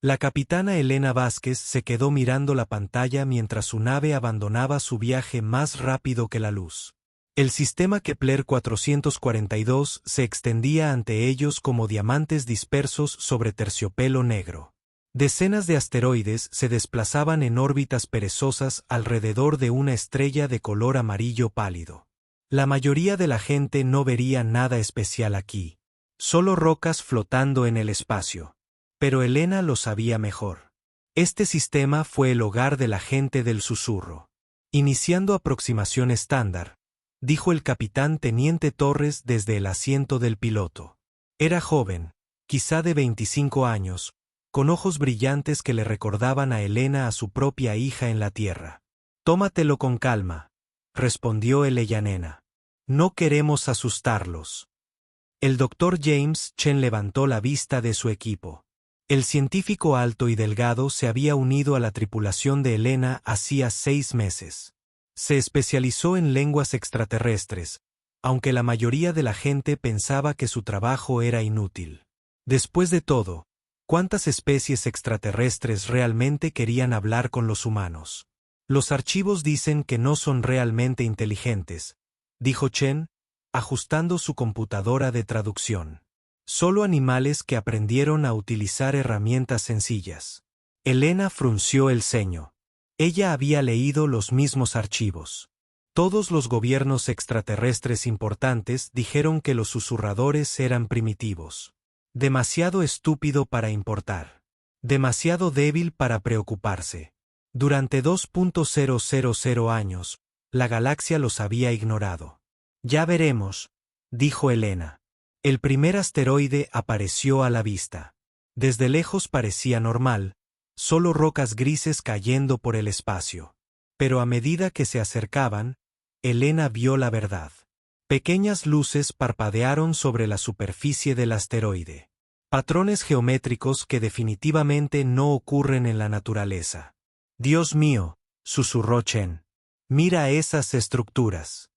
La capitana Elena Vázquez se quedó mirando la pantalla mientras su nave abandonaba su viaje más rápido que la luz. El sistema Kepler 442 se extendía ante ellos como diamantes dispersos sobre terciopelo negro. Decenas de asteroides se desplazaban en órbitas perezosas alrededor de una estrella de color amarillo pálido. La mayoría de la gente no vería nada especial aquí. Solo rocas flotando en el espacio. Pero Elena lo sabía mejor. Este sistema fue el hogar de la gente del susurro. Iniciando aproximación estándar, dijo el capitán Teniente Torres desde el asiento del piloto. Era joven, quizá de 25 años, con ojos brillantes que le recordaban a Elena a su propia hija en la Tierra. «Tómatelo con calma», respondió Eleyanena. «No queremos asustarlos». El doctor James Chen levantó la vista de su equipo. El científico alto y delgado se había unido a la tripulación de Elena hacía 6 meses. Se especializó en lenguas extraterrestres, aunque la mayoría de la gente pensaba que su trabajo era inútil. Después de todo, ¿cuántas especies extraterrestres realmente querían hablar con los humanos? Los archivos dicen que no son realmente inteligentes, dijo Chen, ajustando su computadora de traducción. Solo animales que aprendieron a utilizar herramientas sencillas. Elena frunció el ceño. Ella había leído los mismos archivos. Todos los gobiernos extraterrestres importantes dijeron que los susurradores eran primitivos. Demasiado estúpido para importar. Demasiado débil para preocuparse. Durante 2.000 años, la galaxia los había ignorado. «Ya veremos», dijo Elena. El primer asteroide apareció a la vista. Desde lejos parecía normal, solo rocas grises cayendo por el espacio. Pero a medida que se acercaban, Elena vio la verdad. Pequeñas luces parpadearon sobre la superficie del asteroide. Patrones geométricos que definitivamente no ocurren en la naturaleza. «Dios mío», susurró Chen. «Mira esas estructuras».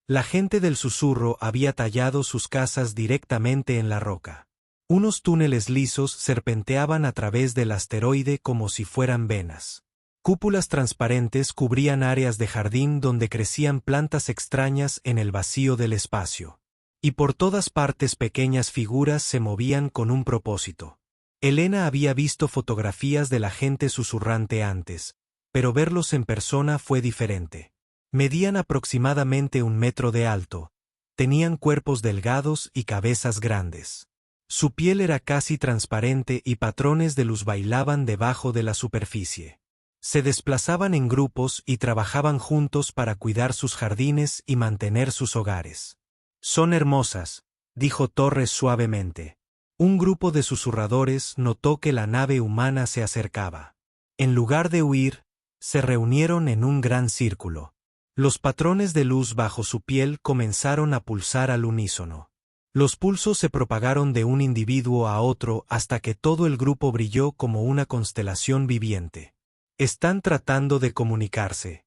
La gente del susurro había tallado sus casas directamente en la roca. Unos túneles lisos serpenteaban a través del asteroide como si fueran venas. Cúpulas transparentes cubrían áreas de jardín donde crecían plantas extrañas en el vacío del espacio. Y por todas partes pequeñas figuras se movían con un propósito. Elena había visto fotografías de la gente susurrante antes, pero verlos en persona fue diferente. Medían aproximadamente 1 metro de alto, tenían cuerpos delgados y cabezas grandes. Su piel era casi transparente y patrones de luz bailaban debajo de la superficie. Se desplazaban en grupos y trabajaban juntos para cuidar sus jardines y mantener sus hogares. «Son hermosas», dijo Torres suavemente. Un grupo de susurradores notó que la nave humana se acercaba. En lugar de huir, se reunieron en un gran círculo. Los patrones de luz bajo su piel comenzaron a pulsar al unísono. Los pulsos se propagaron de un individuo a otro hasta que todo el grupo brilló como una constelación viviente. «¿Están tratando de comunicarse?»,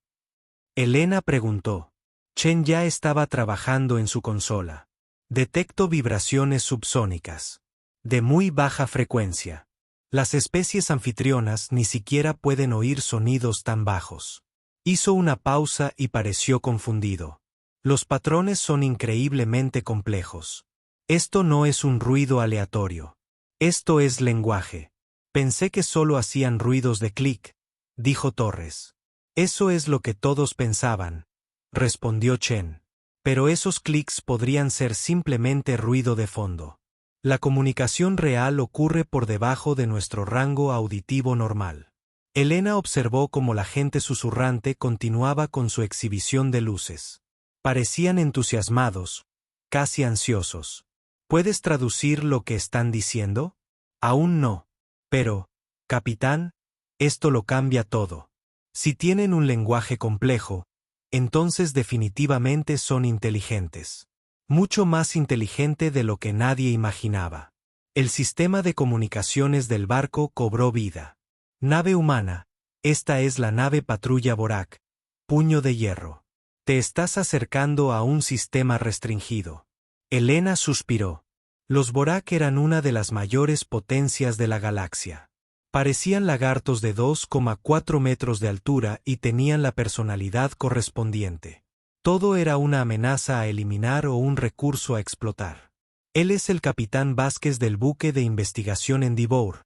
Elena preguntó. Chen ya estaba trabajando en su consola. «Detecto vibraciones subsónicas. De muy baja frecuencia. Las especies anfitrionas ni siquiera pueden oír sonidos tan bajos». Hizo una pausa y pareció confundido. «Los patrones son increíblemente complejos. Esto no es un ruido aleatorio. Esto es lenguaje. Pensé que solo hacían ruidos de clic», dijo Torres. «Eso es lo que todos pensaban», respondió Chen. «Pero esos clics podrían ser simplemente ruido de fondo. La comunicación real ocurre por debajo de nuestro rango auditivo normal». Elena observó cómo la gente susurrante continuaba con su exhibición de luces. Parecían entusiasmados, casi ansiosos. «¿Puedes traducir lo que están diciendo?» «Aún no. Pero, capitán, esto lo cambia todo. Si tienen un lenguaje complejo, entonces definitivamente son inteligentes. Mucho más inteligente de lo que nadie imaginaba». El sistema de comunicaciones del barco cobró vida. «Nave humana, esta es la nave patrulla Borak, puño de hierro. Te estás acercando a un sistema restringido». Elena suspiró. Los Borak eran una de las mayores potencias de la galaxia. Parecían lagartos de 2,4 metros de altura y tenían la personalidad correspondiente. Todo era una amenaza a eliminar o un recurso a explotar. Él es el capitán Vázquez del buque de investigación Endeavour,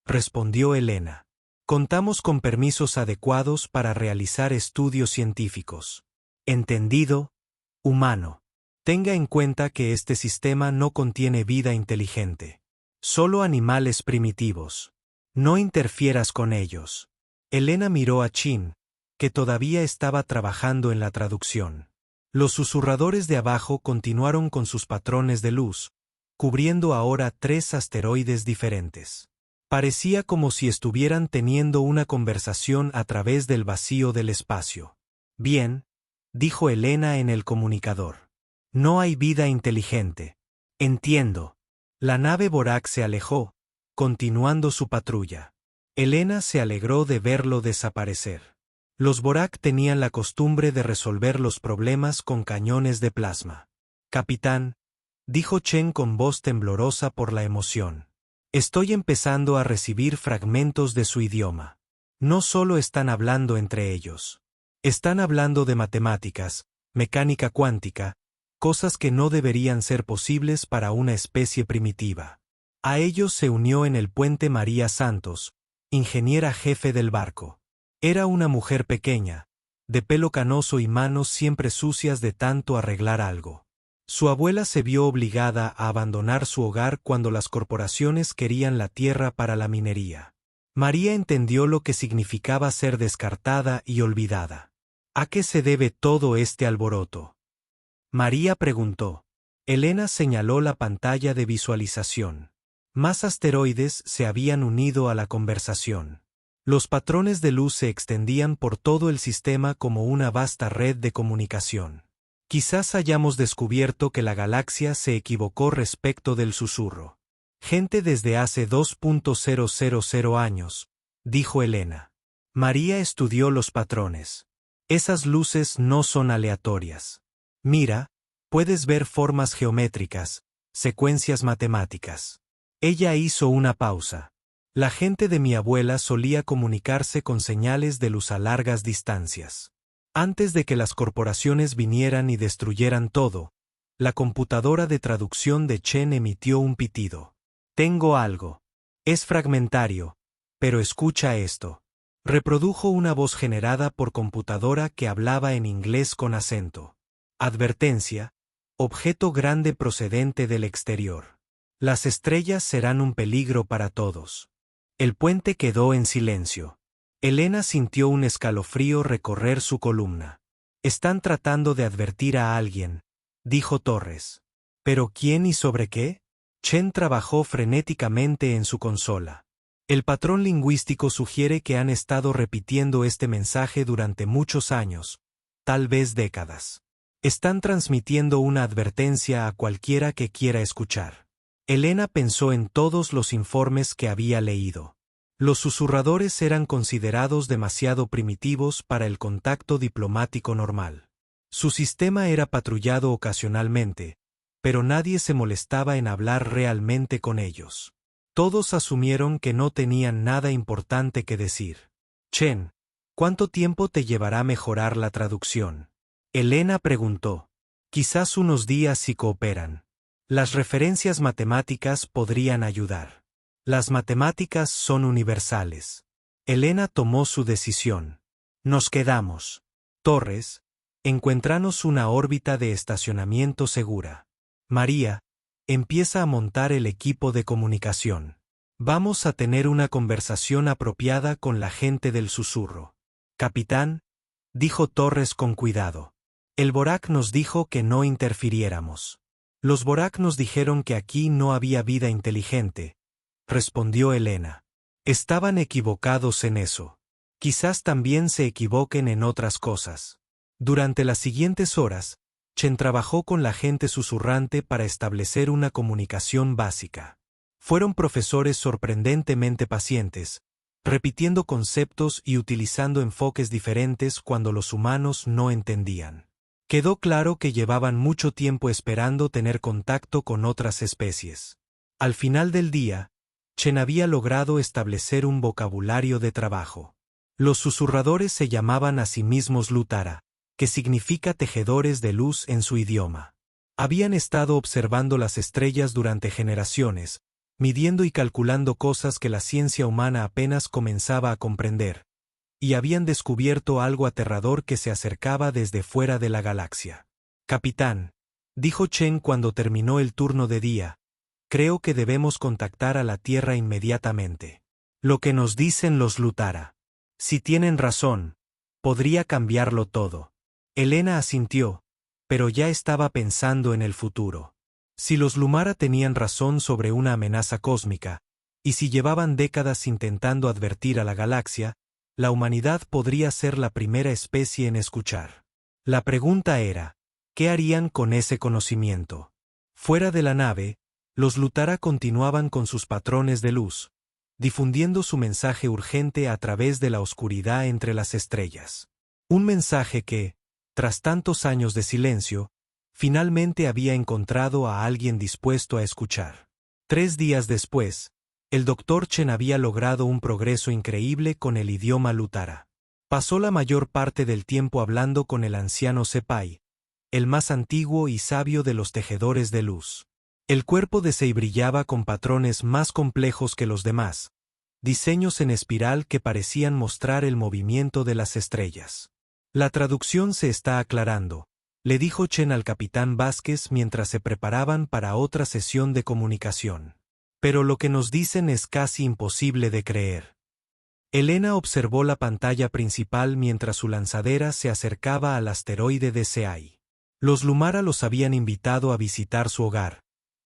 respondió Elena. Contamos con permisos adecuados para realizar estudios científicos. ¿Entendido? Humano. Tenga en cuenta que este sistema no contiene vida inteligente. Solo animales primitivos. No interfieras con ellos. Elena miró a Chin, que todavía estaba trabajando en la traducción. Los susurradores de abajo continuaron con sus patrones de luz, cubriendo ahora 3 asteroides diferentes. Parecía como si estuvieran teniendo una conversación a través del vacío del espacio. Bien, dijo Elena en el comunicador. No hay vida inteligente. Entiendo. La nave Borak se alejó, continuando su patrulla. Elena se alegró de verlo desaparecer. Los Borak tenían la costumbre de resolver los problemas con cañones de plasma. Capitán, dijo Chen con voz temblorosa por la emoción. Estoy empezando a recibir fragmentos de su idioma. No solo están hablando entre ellos. Están hablando de matemáticas, mecánica cuántica, cosas que no deberían ser posibles para una especie primitiva. A ellos se unió en el puente María Santos, ingeniera jefe del barco. Era una mujer pequeña, de pelo canoso y manos siempre sucias de tanto arreglar algo. Su abuela se vio obligada a abandonar su hogar cuando las corporaciones querían la tierra para la minería. María entendió lo que significaba ser descartada y olvidada. ¿A qué se debe todo este alboroto? María preguntó. Elena señaló la pantalla de visualización. Más asteroides se habían unido a la conversación. Los patrones de luz se extendían por todo el sistema como una vasta red de comunicación. Quizás hayamos descubierto que la galaxia se equivocó respecto del susurro. Gente desde hace 2.000 años, dijo Elena. María estudió los patrones. Esas luces no son aleatorias. Mira, puedes ver formas geométricas, secuencias matemáticas. Ella hizo una pausa. La gente de mi abuela solía comunicarse con señales de luz a largas distancias. Antes de que las corporaciones vinieran y destruyeran todo, la computadora de traducción de Chen emitió un pitido. Tengo algo. Es fragmentario, pero escucha esto. Reprodujo una voz generada por computadora que hablaba en inglés con acento. Advertencia: objeto grande procedente del exterior. Las estrellas serán un peligro para todos. El puente quedó en silencio. Elena sintió un escalofrío recorrer su columna. Están tratando de advertir a alguien, dijo Torres. ¿Pero quién y sobre qué? Chen trabajó frenéticamente en su consola. El patrón lingüístico sugiere que han estado repitiendo este mensaje durante muchos años, tal vez décadas. Están transmitiendo una advertencia a cualquiera que quiera escuchar. Elena pensó en todos los informes que había leído. Los susurradores eran considerados demasiado primitivos para el contacto diplomático normal. Su sistema era patrullado ocasionalmente, pero nadie se molestaba en hablar realmente con ellos. Todos asumieron que no tenían nada importante que decir. Chen, ¿cuánto tiempo te llevará mejorar la traducción? Elena preguntó. Quizás unos días si cooperan. Las referencias matemáticas podrían ayudar. Las matemáticas son universales. Elena tomó su decisión. Nos quedamos. Torres, encuéntranos una órbita de estacionamiento segura. María, empieza a montar el equipo de comunicación. Vamos a tener una conversación apropiada con la gente del susurro. Capitán, dijo Torres con cuidado. El Borak nos dijo que no interfiriéramos. Los Borak nos dijeron que aquí no había vida inteligente, respondió Elena. Estaban equivocados en eso. Quizás también se equivoquen en otras cosas. Durante las siguientes horas, Chen trabajó con la gente susurrante para establecer una comunicación básica. Fueron profesores sorprendentemente pacientes, repitiendo conceptos y utilizando enfoques diferentes cuando los humanos no entendían. Quedó claro que llevaban mucho tiempo esperando tener contacto con otras especies. Al final del día, Chen había logrado establecer un vocabulario de trabajo. Los susurradores se llamaban a sí mismos Lutara, que significa tejedores de luz en su idioma. Habían estado observando las estrellas durante generaciones, midiendo y calculando cosas que la ciencia humana apenas comenzaba a comprender, y habían descubierto algo aterrador que se acercaba desde fuera de la galaxia. Capitán, dijo Chen cuando terminó el turno de día, creo que debemos contactar a la Tierra inmediatamente. Lo que nos dicen los Lutara. Si tienen razón, podría cambiarlo todo. Elena asintió, pero ya estaba pensando en el futuro. Si los Lumara tenían razón sobre una amenaza cósmica, y si llevaban décadas intentando advertir a la galaxia, la humanidad podría ser la primera especie en escuchar. La pregunta era, ¿qué harían con ese conocimiento? Fuera de la nave, los Lutara continuaban con sus patrones de luz, difundiendo su mensaje urgente a través de la oscuridad entre las estrellas. Un mensaje que, tras tantos años de silencio, finalmente había encontrado a alguien dispuesto a escuchar. 3 días después, el Dr. Chen había logrado un progreso increíble con el idioma Lutara. Pasó la mayor parte del tiempo hablando con el anciano Sepai, el más antiguo y sabio de los tejedores de luz. El cuerpo de Sei brillaba con patrones más complejos que los demás, diseños en espiral que parecían mostrar el movimiento de las estrellas. La traducción se está aclarando, le dijo Chen al capitán Vázquez mientras se preparaban para otra sesión de comunicación. Pero lo que nos dicen es casi imposible de creer. Elena observó la pantalla principal mientras su lanzadera se acercaba al asteroide de Seai. Los Lumara los habían invitado a visitar su hogar,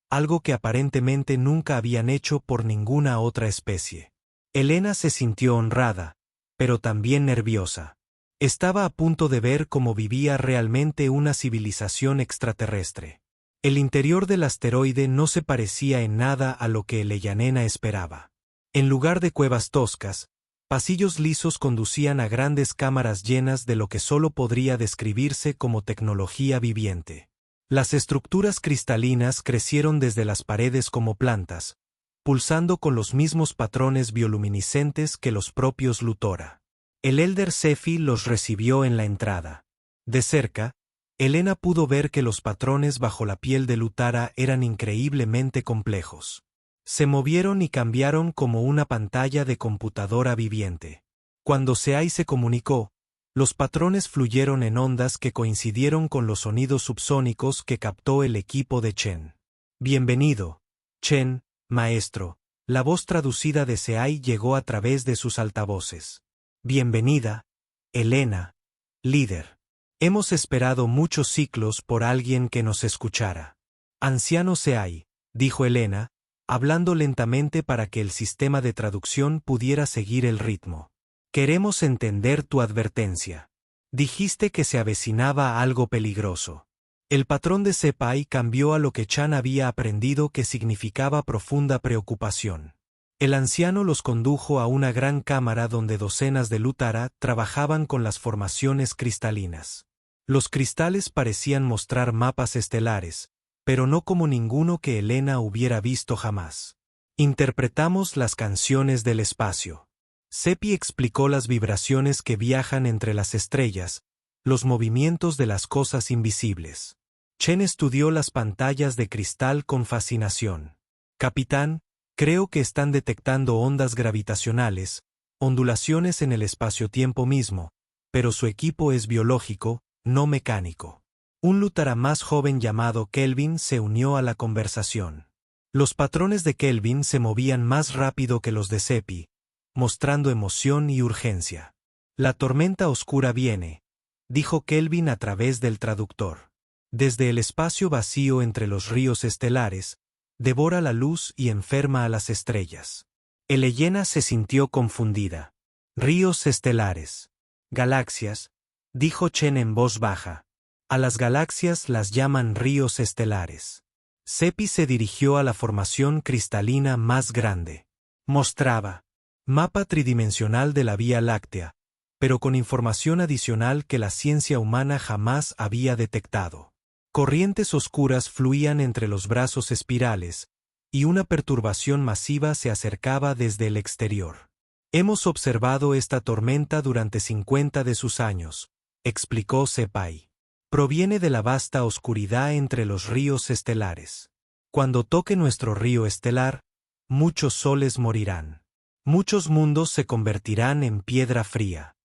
algo que aparentemente nunca habían hecho por ninguna otra especie. Elena se sintió honrada, pero también nerviosa. Estaba a punto de ver cómo vivía realmente una civilización extraterrestre. El interior del asteroide no se parecía en nada a lo que Eleyanena esperaba. En lugar de cuevas toscas, pasillos lisos conducían a grandes cámaras llenas de lo que solo podría describirse como tecnología viviente. Las estructuras cristalinas crecieron desde las paredes como plantas, pulsando con los mismos patrones bioluminiscentes que los propios Lutora. El Elder Sefi los recibió en la entrada. De cerca, Elena pudo ver que los patrones bajo la piel de Lutara eran increíblemente complejos. Se movieron y cambiaron como una pantalla de computadora viviente. Cuando Seai se comunicó, los patrones fluyeron en ondas que coincidieron con los sonidos subsónicos que captó el equipo de Chen. Bienvenido, Chen, maestro. La voz traducida de Seai llegó a través de sus altavoces. Bienvenida, Elena, líder. Hemos esperado muchos ciclos por alguien que nos escuchara. Anciano Seai, dijo Elena, hablando lentamente para que el sistema de traducción pudiera seguir el ritmo. Queremos entender tu advertencia. Dijiste que se avecinaba algo peligroso. El patrón de Sepai cambió a lo que Chan había aprendido que significaba profunda preocupación. El anciano los condujo a una gran cámara donde docenas de Lutara trabajaban con las formaciones cristalinas. Los cristales parecían mostrar mapas estelares, pero no como ninguno que Elena hubiera visto jamás. Interpretamos las canciones del espacio. Sepi explicó las vibraciones que viajan entre las estrellas, los movimientos de las cosas invisibles. Chen estudió las pantallas de cristal con fascinación. Capitán, creo que están detectando ondas gravitacionales, ondulaciones en el espacio-tiempo mismo, pero su equipo es biológico, no mecánico. Un Lutara más joven llamado Kelvin se unió a la conversación. Los patrones de Kelvin se movían más rápido que los de Sepi, mostrando emoción y urgencia. La tormenta oscura viene, dijo Kelvin a través del traductor. Desde el espacio vacío entre los ríos estelares, devora la luz y enferma a las estrellas. Elena se sintió confundida. Ríos estelares. Galaxias, dijo Chen en voz baja. A las galaxias las llaman ríos estelares. Sepi se dirigió a la formación cristalina más grande. Mostraba mapa tridimensional de la Vía Láctea, pero con información adicional que la ciencia humana jamás había detectado. Corrientes oscuras fluían entre los brazos espirales, y una perturbación masiva se acercaba desde el exterior. Hemos observado esta tormenta durante 50 de sus años, explicó Sepay. Proviene de la vasta oscuridad entre los ríos estelares. Cuando toque nuestro río estelar, muchos soles morirán. Muchos mundos se convertirán en piedra fría.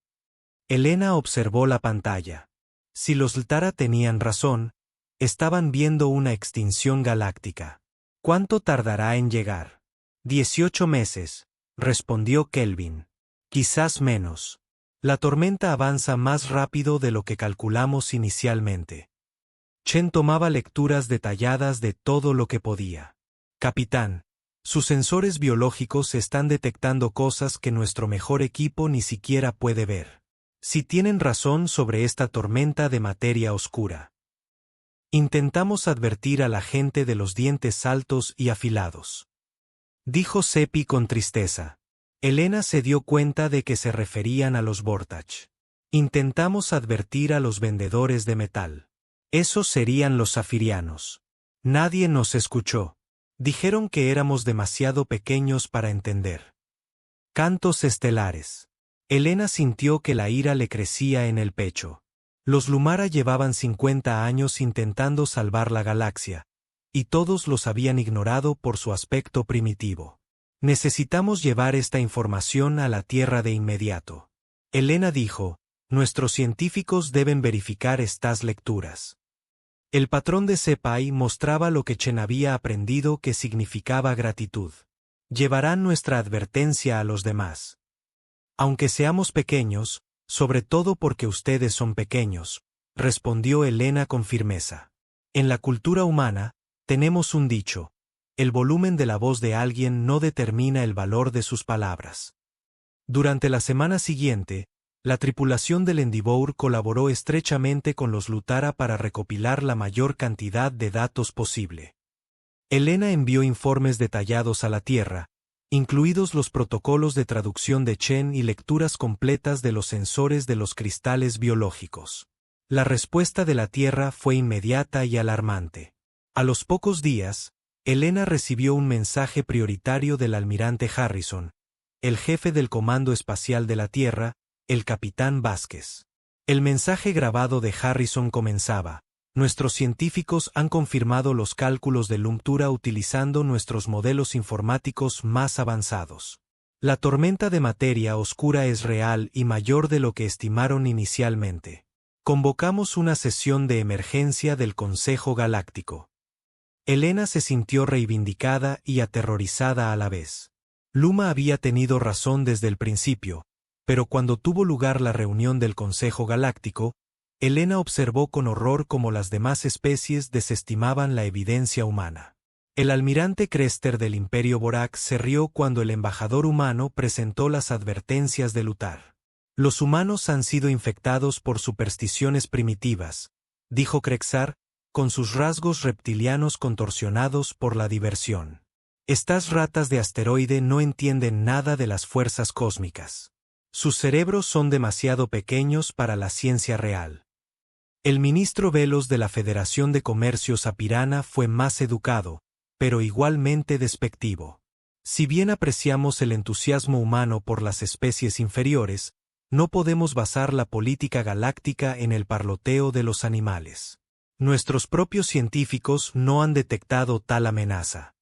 Elena observó la pantalla. Si los Ltara tenían razón, estaban viendo una extinción galáctica. ¿Cuánto tardará en llegar? 18 meses, respondió Kelvin. Quizás menos. La tormenta avanza más rápido de lo que calculamos inicialmente. Chen tomaba lecturas detalladas de todo lo que podía. Capitán, sus sensores biológicos están detectando cosas que nuestro mejor equipo ni siquiera puede ver. Si tienen razón sobre esta tormenta de materia oscura. Intentamos advertir a la gente de los dientes altos y afilados. Dijo Seppi con tristeza. Elena se dio cuenta de que se referían a los Vortach. Intentamos advertir a los vendedores de metal. Esos serían los zafirianos. Nadie nos escuchó. Dijeron que éramos demasiado pequeños para entender. Cantos estelares. Elena sintió que la ira le crecía en el pecho. Los Lumara llevaban 50 años intentando salvar la galaxia, y todos los habían ignorado por su aspecto primitivo. Necesitamos llevar esta información a la Tierra de inmediato. Elena dijo, nuestros científicos deben verificar estas lecturas. El patrón de Sepay mostraba lo que Chen había aprendido que significaba gratitud. Llevarán nuestra advertencia a los demás. Aunque seamos pequeños, sobre todo porque ustedes son pequeños, respondió Elena con firmeza. En la cultura humana, tenemos un dicho, el volumen de la voz de alguien no determina el valor de sus palabras. Durante la semana siguiente, la tripulación del Endeavour colaboró estrechamente con los Lutara para recopilar la mayor cantidad de datos posible. Elena envió informes detallados a la Tierra, incluidos los protocolos de traducción de Chen y lecturas completas de los sensores de los cristales biológicos. La respuesta de la Tierra fue inmediata y alarmante. A los pocos días, Elena recibió un mensaje prioritario del almirante Harrison, el jefe del Comando Espacial de la Tierra, el capitán Vázquez. El mensaje grabado de Harrison comenzaba: nuestros científicos han confirmado los cálculos de Lumtura utilizando nuestros modelos informáticos más avanzados. La tormenta de materia oscura es real y mayor de lo que estimaron inicialmente. Convocamos una sesión de emergencia del Consejo Galáctico. Elena se sintió reivindicada y aterrorizada a la vez. Luma había tenido razón desde el principio, pero cuando tuvo lugar la reunión del Consejo Galáctico, Elena observó con horror cómo las demás especies desestimaban la evidencia humana. El almirante Crester del Imperio Vorak se rió cuando el embajador humano presentó las advertencias de Lutar. Los humanos han sido infectados por supersticiones primitivas, dijo Krexar, con sus rasgos reptilianos contorsionados por la diversión. Estas ratas de asteroide no entienden nada de las fuerzas cósmicas. Sus cerebros son demasiado pequeños para la ciencia real. El ministro Velos de la Federación de Comercio Sapirana fue más educado, pero igualmente despectivo. Si bien apreciamos el entusiasmo humano por las especies inferiores, no podemos basar la política galáctica en el parloteo de los animales. Nuestros propios científicos no han detectado tal amenaza.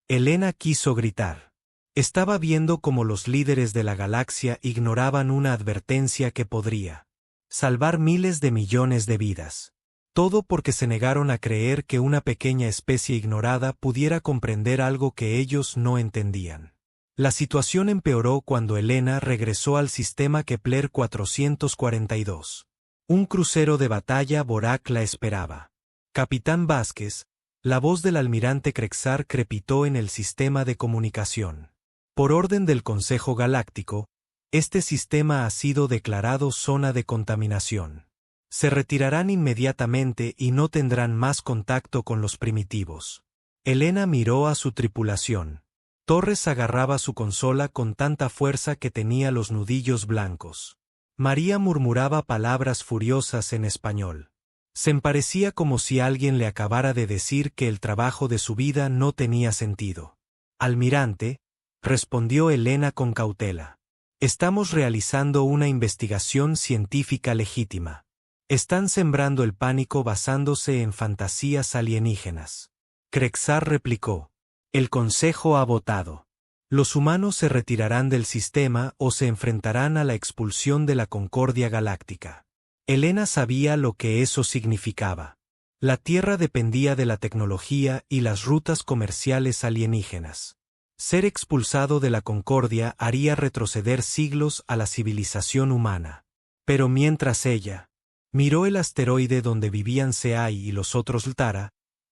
Elena quiso gritar. Estaba viendo cómo los líderes de la galaxia ignoraban una advertencia que podría salvar miles de millones de vidas. Todo porque se negaron a creer que una pequeña especie ignorada pudiera comprender algo que ellos no entendían. La situación empeoró cuando Elena regresó al sistema Kepler 442. Un crucero de batalla Vorak la esperaba. Capitán Vázquez, la voz del almirante Krexar crepitó en el sistema de comunicación. Por orden del Consejo Galáctico, este sistema ha sido declarado zona de contaminación. Se retirarán inmediatamente y no tendrán más contacto con los primitivos. Elena miró a su tripulación. Torres agarraba su consola con tanta fuerza que tenía los nudillos blancos. María murmuraba palabras furiosas en español. Se parecía como si alguien le acabara de decir que el trabajo de su vida no tenía sentido. Almirante, respondió Elena con cautela. Estamos realizando una investigación científica legítima. Están sembrando el pánico basándose en fantasías alienígenas. Krexar replicó. El Consejo ha votado. Los humanos se retirarán del sistema o se enfrentarán a la expulsión de la Concordia Galáctica. Elena sabía lo que eso significaba. La Tierra dependía de la tecnología y las rutas comerciales alienígenas. Ser expulsado de la Concordia haría retroceder siglos a la civilización humana. Pero mientras ella miró el asteroide donde vivían Seai y los otros Ltara,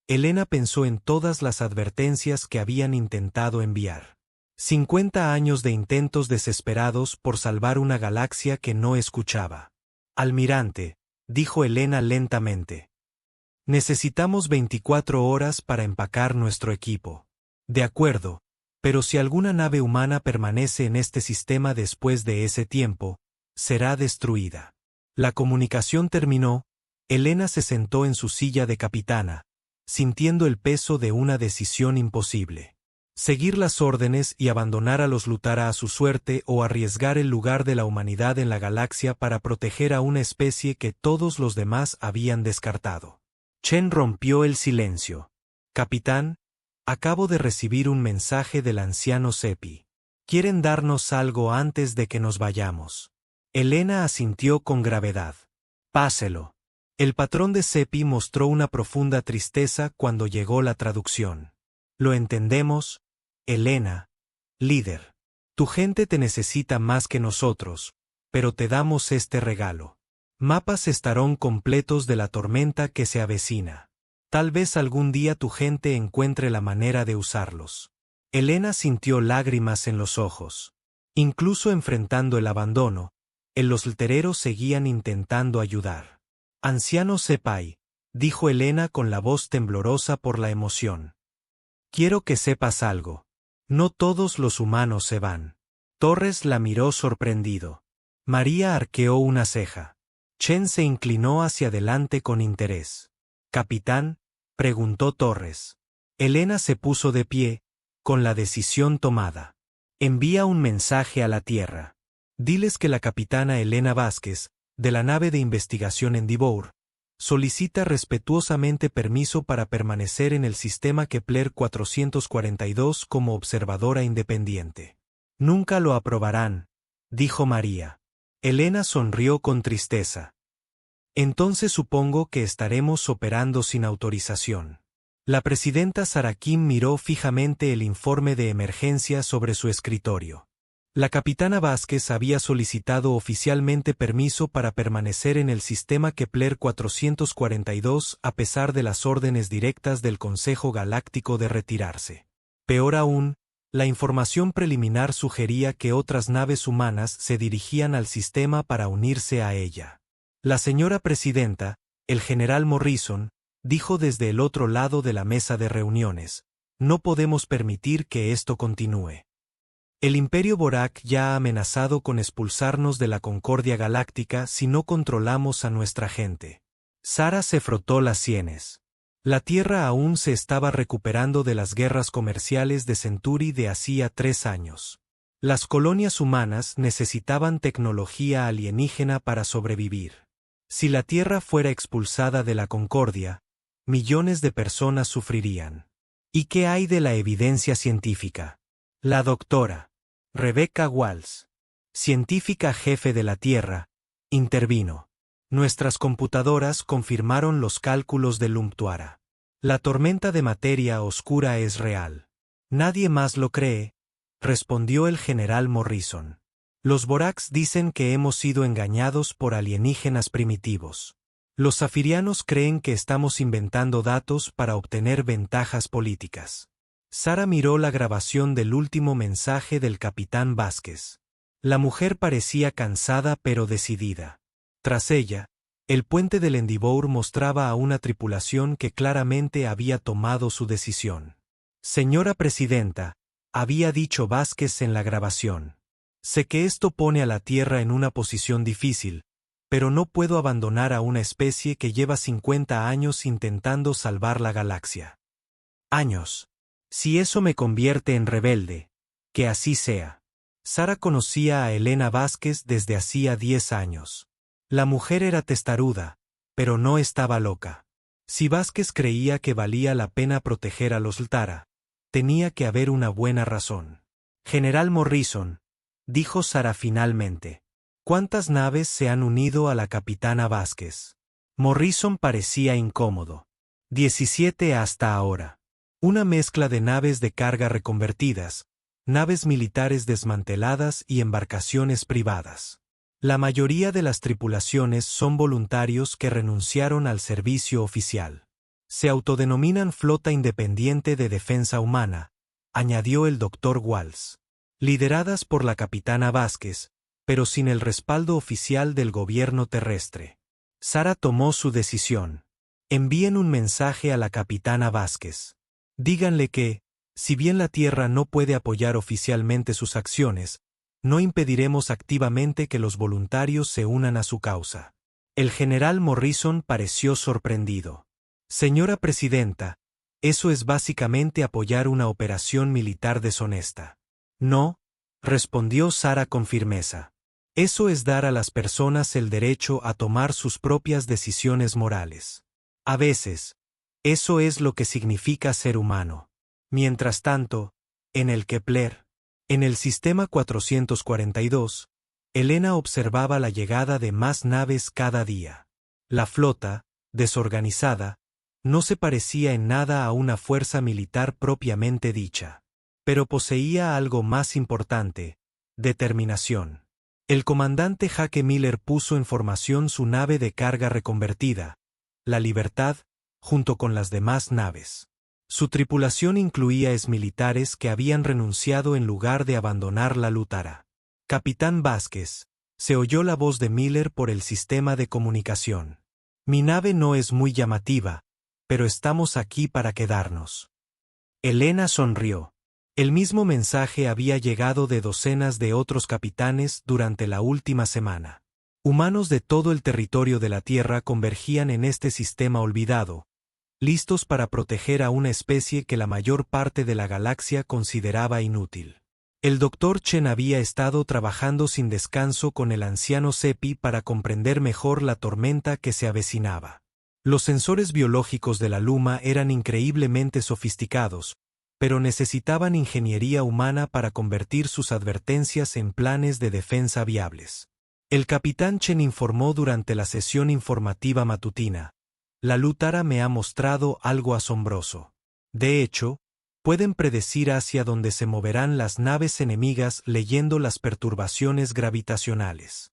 Elena pensó en todas las advertencias que habían intentado enviar. 50 años de intentos desesperados por salvar una galaxia que no escuchaba. Almirante, dijo Elena lentamente. Necesitamos 24 horas para empacar nuestro equipo. De acuerdo, pero si alguna nave humana permanece en este sistema después de ese tiempo, será destruida. La comunicación terminó, Elena se sentó en su silla de capitana, sintiendo el peso de una decisión imposible. Seguir las órdenes y abandonar a los Ltara a su suerte o arriesgar el lugar de la humanidad en la galaxia para proteger a una especie que todos los demás habían descartado. Chen rompió el silencio. Capitán, acabo de recibir un mensaje del anciano Seppi. Quieren darnos algo antes de que nos vayamos. Elena asintió con gravedad. Páselo. El patrón de Seppi mostró una profunda tristeza cuando llegó la traducción. Lo entendemos, Elena, líder. Tu gente te necesita más que nosotros, pero te damos este regalo. Mapas estarán completos de la tormenta que se avecina. Tal vez algún día tu gente encuentre la manera de usarlos. Elena sintió lágrimas en los ojos. Incluso enfrentando el abandono, los ltereros seguían intentando ayudar. Anciano Sepai, dijo Elena con la voz temblorosa por la emoción. Quiero que sepas algo. No todos los humanos se van. Torres la miró sorprendido. María arqueó una ceja. Chen se inclinó hacia adelante con interés. Capitán, preguntó Torres. Elena se puso de pie, con la decisión tomada. Envía un mensaje a la Tierra. Diles que la capitana Elena Vázquez, de la nave de investigación Endeavour, solicita respetuosamente permiso para permanecer en el sistema Kepler 442 como observadora independiente. Nunca lo aprobarán, dijo María. Elena sonrió con tristeza. Entonces supongo que estaremos operando sin autorización. La presidenta Sarakin miró fijamente el informe de emergencia sobre su escritorio. La capitana Vázquez había solicitado oficialmente permiso para permanecer en el sistema Kepler 442 a pesar de las órdenes directas del Consejo Galáctico de retirarse. Peor aún, la información preliminar sugería que otras naves humanas se dirigían al sistema para unirse a ella. La señora presidenta, el general Morrison, dijo desde el otro lado de la mesa de reuniones, no podemos permitir que esto continúe. El Imperio Borak ya ha amenazado con expulsarnos de la Concordia Galáctica si no controlamos a nuestra gente. Sara se frotó las sienes. La Tierra aún se estaba recuperando de las guerras comerciales de Centauri de hacía 3 años. Las colonias humanas necesitaban tecnología alienígena para sobrevivir. Si la Tierra fuera expulsada de la Concordia, millones de personas sufrirían. ¿Y qué hay de la evidencia científica? La doctora Rebecca Walsh, científica jefe de la Tierra, intervino. Nuestras computadoras confirmaron los cálculos de Lumtuara. La tormenta de materia oscura es real. Nadie más lo cree, respondió el general Morrison. Los Boraks dicen que hemos sido engañados por alienígenas primitivos. Los zafirianos creen que estamos inventando datos para obtener ventajas políticas. Sara miró la grabación del último mensaje del capitán Vázquez. La mujer parecía cansada pero decidida. Tras ella, el puente del Endeavour mostraba a una tripulación que claramente había tomado su decisión. Señora presidenta, había dicho Vázquez en la grabación. Sé que esto pone a la Tierra en una posición difícil, pero no puedo abandonar a una especie que lleva 50 años intentando salvar la galaxia. Años. Si eso me convierte en rebelde, que así sea. Sara conocía a Elena Vázquez desde hacía 10 años. La mujer era testaruda, pero no estaba loca. Si Vázquez creía que valía la pena proteger a los Ltara, tenía que haber una buena razón. General Morrison, dijo Sara finalmente. ¿Cuántas naves se han unido a la capitana Vázquez? Morrison parecía incómodo. 17 hasta ahora. Una mezcla de naves de carga reconvertidas, naves militares desmanteladas y embarcaciones privadas. La mayoría de las tripulaciones son voluntarios que renunciaron al servicio oficial. Se autodenominan Flota Independiente de Defensa Humana, añadió el Dr. Walsh. Lideradas por la capitana Vázquez, pero sin el respaldo oficial del gobierno terrestre. Sara tomó su decisión. Envíen un mensaje a la capitana Vázquez. Díganle que, si bien la Tierra no puede apoyar oficialmente sus acciones, no impediremos activamente que los voluntarios se unan a su causa. El general Morrison pareció sorprendido. Señora Presidenta, eso es básicamente apoyar una operación militar deshonesta. No, respondió Sara con firmeza. Eso es dar a las personas el derecho a tomar sus propias decisiones morales. A veces, eso es lo que significa ser humano. Mientras tanto, en el Kepler, en el sistema 442, Elena observaba la llegada de más naves cada día. La flota, desorganizada, no se parecía en nada a una fuerza militar propiamente dicha. Pero poseía algo más importante: determinación. El comandante Jake Miller puso en formación su nave de carga reconvertida, la Libertad, junto con las demás naves. Su tripulación incluía exmilitares que habían renunciado en lugar de abandonar la Lutara. Capitán Vázquez, se oyó la voz de Miller por el sistema de comunicación. Mi nave no es muy llamativa, pero estamos aquí para quedarnos. Elena sonrió. El mismo mensaje había llegado de docenas de otros capitanes durante la última semana. Humanos de todo el territorio de la Tierra convergían en este sistema olvidado, listos para proteger a una especie que la mayor parte de la galaxia consideraba inútil. El Dr. Chen había estado trabajando sin descanso con el anciano Seppi para comprender mejor la tormenta que se avecinaba. Los sensores biológicos de la Luma eran increíblemente sofisticados, pero necesitaban ingeniería humana para convertir sus advertencias en planes de defensa viables. El capitán Chen informó durante la sesión informativa matutina: la Lutara me ha mostrado algo asombroso. De hecho, pueden predecir hacia dónde se moverán las naves enemigas leyendo las perturbaciones gravitacionales.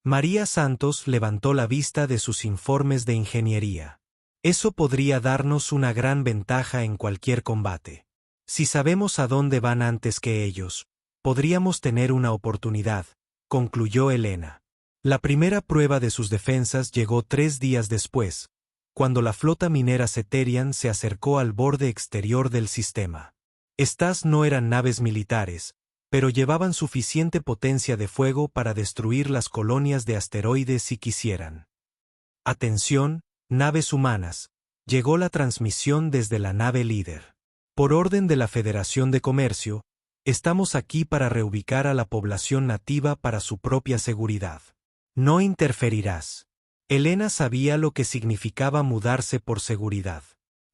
María Santos levantó la vista de sus informes de ingeniería. Eso podría darnos una gran ventaja en cualquier combate. Si sabemos a dónde van antes que ellos, podríamos tener una oportunidad, concluyó Elena. La primera prueba de sus defensas llegó 3 días después, cuando la flota minera Ceterian se acercó al borde exterior del sistema. Estas no eran naves militares, pero llevaban suficiente potencia de fuego para destruir las colonias de asteroides si quisieran. Atención, naves humanas, llegó la transmisión desde la nave líder. Por orden de la Federación de Comercio, estamos aquí para reubicar a la población nativa para su propia seguridad. No interferirás. Elena sabía lo que significaba mudarse por seguridad.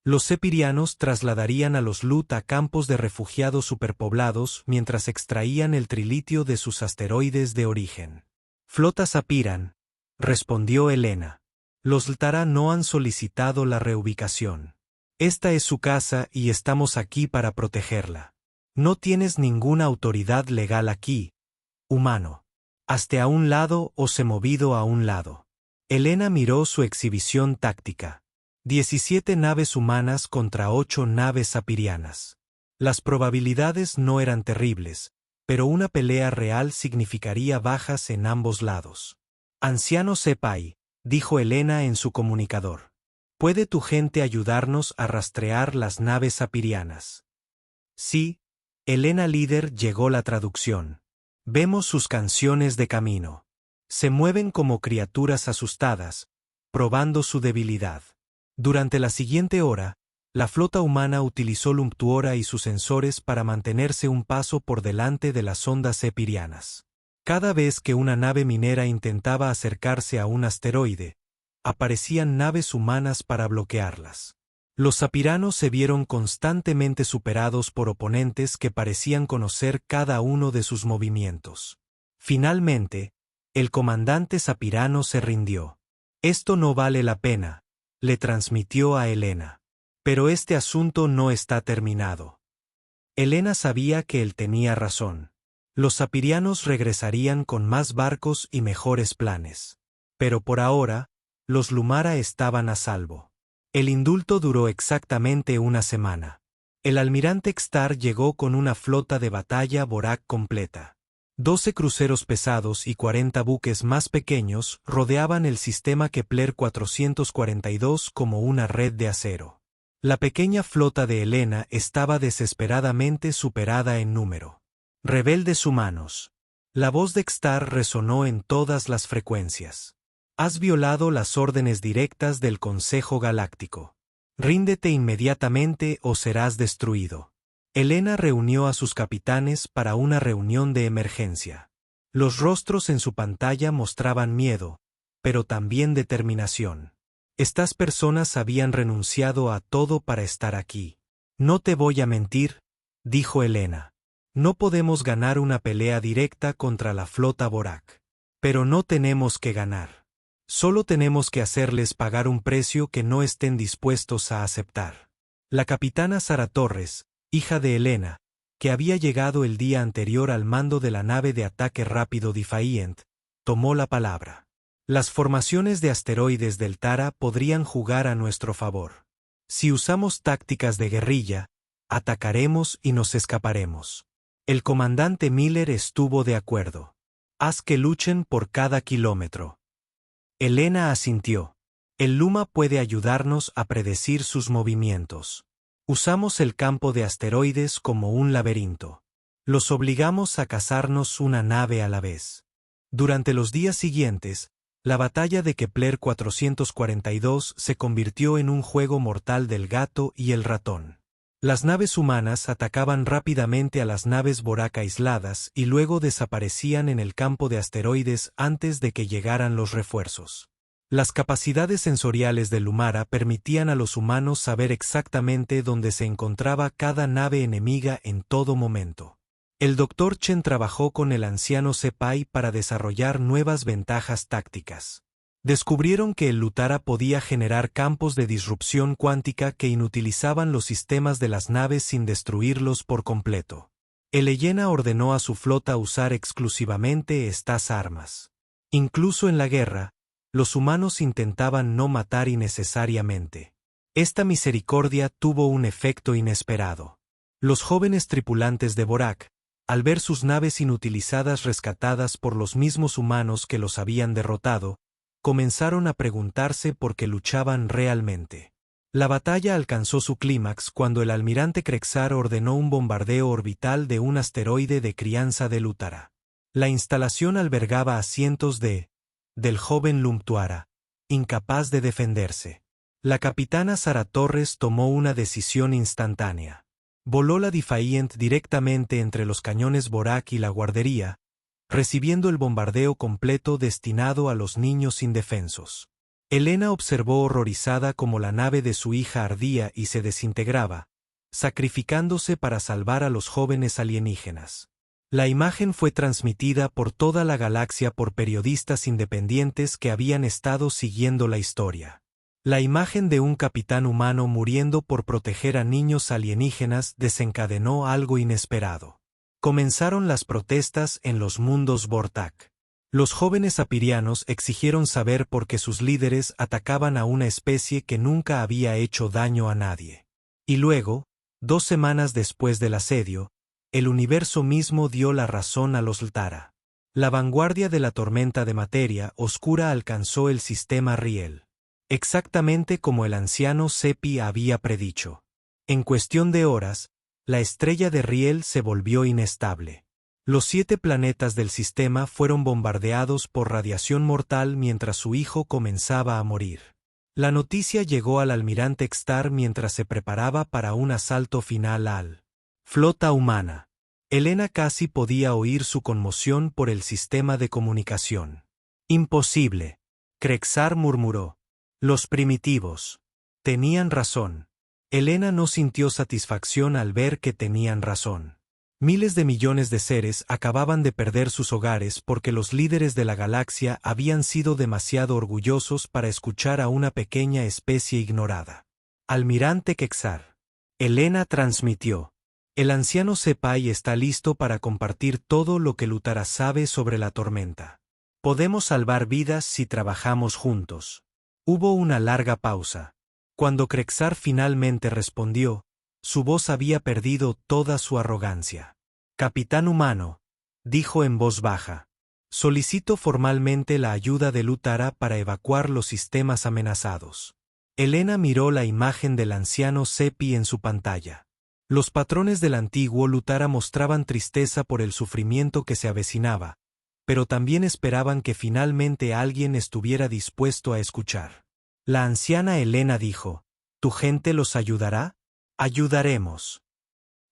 Los sepirianos trasladarían a los Lut a campos de refugiados superpoblados mientras extraían el trilitio de sus asteroides de origen. Flota Sapiran, respondió Elena. Los Ltara no han solicitado la reubicación. Esta es su casa y estamos aquí para protegerla. No tienes ninguna autoridad legal aquí, humano. Hazte a un lado o se movido a un lado. Elena miró su exhibición táctica. 17 naves humanas contra 8 naves sapirianas. Las probabilidades no eran terribles, pero una pelea real significaría bajas en ambos lados. Anciano Sepai, dijo Elena en su comunicador. ¿Puede tu gente ayudarnos a rastrear las naves sapirianas? Sí, Elena líder llegó la traducción. Vemos sus canciones de camino. Se mueven como criaturas asustadas, probando su debilidad. Durante la siguiente hora, la flota humana utilizó Lumptuora y sus sensores para mantenerse un paso por delante de las ondas epirianas. Cada vez que una nave minera intentaba acercarse a un asteroide, aparecían naves humanas para bloquearlas. Los sapiranos se vieron constantemente superados por oponentes que parecían conocer cada uno de sus movimientos. Finalmente, el comandante sapirano se rindió. «Esto no vale la pena», le transmitió a Helena. «Pero este asunto no está terminado». Helena sabía que él tenía razón. Los sapirianos regresarían con más barcos y mejores planes. Pero por ahora, los Lumara estaban a salvo. El indulto duró exactamente una semana. El almirante Xtar llegó con una flota de batalla Borak completa. 12 cruceros pesados y 40 buques más pequeños rodeaban el sistema Kepler 442 como una red de acero. La pequeña flota de Helena estaba desesperadamente superada en número. «Rebeldes humanos». La voz de Xtar resonó en todas las frecuencias. «Has violado las órdenes directas del Consejo Galáctico. Ríndete inmediatamente o serás destruido». Helena reunió a sus capitanes para una reunión de emergencia. Los rostros en su pantalla mostraban miedo, pero también determinación. Estas personas habían renunciado a todo para estar aquí. «No te voy a mentir», dijo Helena. «No podemos ganar una pelea directa contra la flota Borak. Pero no tenemos que ganar. Solo tenemos que hacerles pagar un precio que no estén dispuestos a aceptar». La capitana Sara Torres, hija de Helena, que había llegado el día anterior al mando de la nave de ataque rápido Defiant, tomó la palabra. «Las formaciones de asteroides del Tara podrían jugar a nuestro favor. Si usamos tácticas de guerrilla, atacaremos y nos escaparemos». El comandante Miller estuvo de acuerdo. «Haz que luchen por cada kilómetro». Helena asintió. «El Luma puede ayudarnos a predecir sus movimientos. Usamos el campo de asteroides como un laberinto. Los obligamos a cazarnos una nave a la vez». Durante los días siguientes, la batalla de Kepler 442 se convirtió en un juego mortal del gato y el ratón. Las naves humanas atacaban rápidamente a las naves Borak aisladas y luego desaparecían en el campo de asteroides antes de que llegaran los refuerzos. Las capacidades sensoriales de Lumara permitían a los humanos saber exactamente dónde se encontraba cada nave enemiga en todo momento. El Dr. Chen trabajó con el anciano Sepai para desarrollar nuevas ventajas tácticas. Descubrieron que el Lutara podía generar campos de disrupción cuántica que inutilizaban los sistemas de las naves sin destruirlos por completo. El Helena ordenó a su flota usar exclusivamente estas armas. Incluso en la guerra, los humanos intentaban no matar innecesariamente. Esta misericordia tuvo un efecto inesperado. Los jóvenes tripulantes de Borak, al ver sus naves inutilizadas rescatadas por los mismos humanos que los habían derrotado, comenzaron a preguntarse por qué luchaban realmente. La batalla alcanzó su clímax cuando el almirante Krexar ordenó un bombardeo orbital de un asteroide de crianza de Lutara. La instalación albergaba a cientos del joven Lumptuara, incapaz de defenderse. La capitana Sara Torres tomó una decisión instantánea. Voló la Defiant directamente entre los cañones Borak y la guardería, recibiendo el bombardeo completo destinado a los niños indefensos. Helena observó horrorizada cómo la nave de su hija ardía y se desintegraba, sacrificándose para salvar a los jóvenes alienígenas. La imagen fue transmitida por toda la galaxia por periodistas independientes que habían estado siguiendo la historia. La imagen de un capitán humano muriendo por proteger a niños alienígenas desencadenó algo inesperado. Comenzaron las protestas en los mundos Vortak. Los jóvenes apirianos exigieron saber por qué sus líderes atacaban a una especie que nunca había hecho daño a nadie. Y luego, 2 semanas después del asedio, el universo mismo dio la razón a los Ltara. La vanguardia de la tormenta de materia oscura alcanzó el sistema Riel. Exactamente como el anciano Sepi había predicho. En cuestión de horas, la estrella de Riel se volvió inestable. Los 7 planetas del sistema fueron bombardeados por radiación mortal mientras su hijo comenzaba a morir. La noticia llegó al almirante Xtar mientras se preparaba para un asalto final al flota humana. Elena casi podía oír su conmoción por el sistema de comunicación. Imposible. Crexar murmuró. Los primitivos. Tenían razón. Elena no sintió satisfacción al ver que tenían razón. Miles de millones de seres acababan de perder sus hogares porque los líderes de la galaxia habían sido demasiado orgullosos para escuchar a una pequeña especie ignorada. Almirante Quexar. Elena transmitió. El anciano Sepai está listo para compartir todo lo que Lutara sabe sobre la tormenta. Podemos salvar vidas si trabajamos juntos. Hubo una larga pausa. Cuando Crexar finalmente respondió, su voz había perdido toda su arrogancia. Capitán humano, dijo en voz baja. Solicito formalmente la ayuda de Lutara para evacuar los sistemas amenazados. Elena miró la imagen del anciano Sepi en su pantalla. Los patrones del antiguo Lutara mostraban tristeza por el sufrimiento que se avecinaba, pero también esperaban que finalmente alguien estuviera dispuesto a escuchar. La anciana Elena dijo, ¿tu gente los ayudará? Ayudaremos.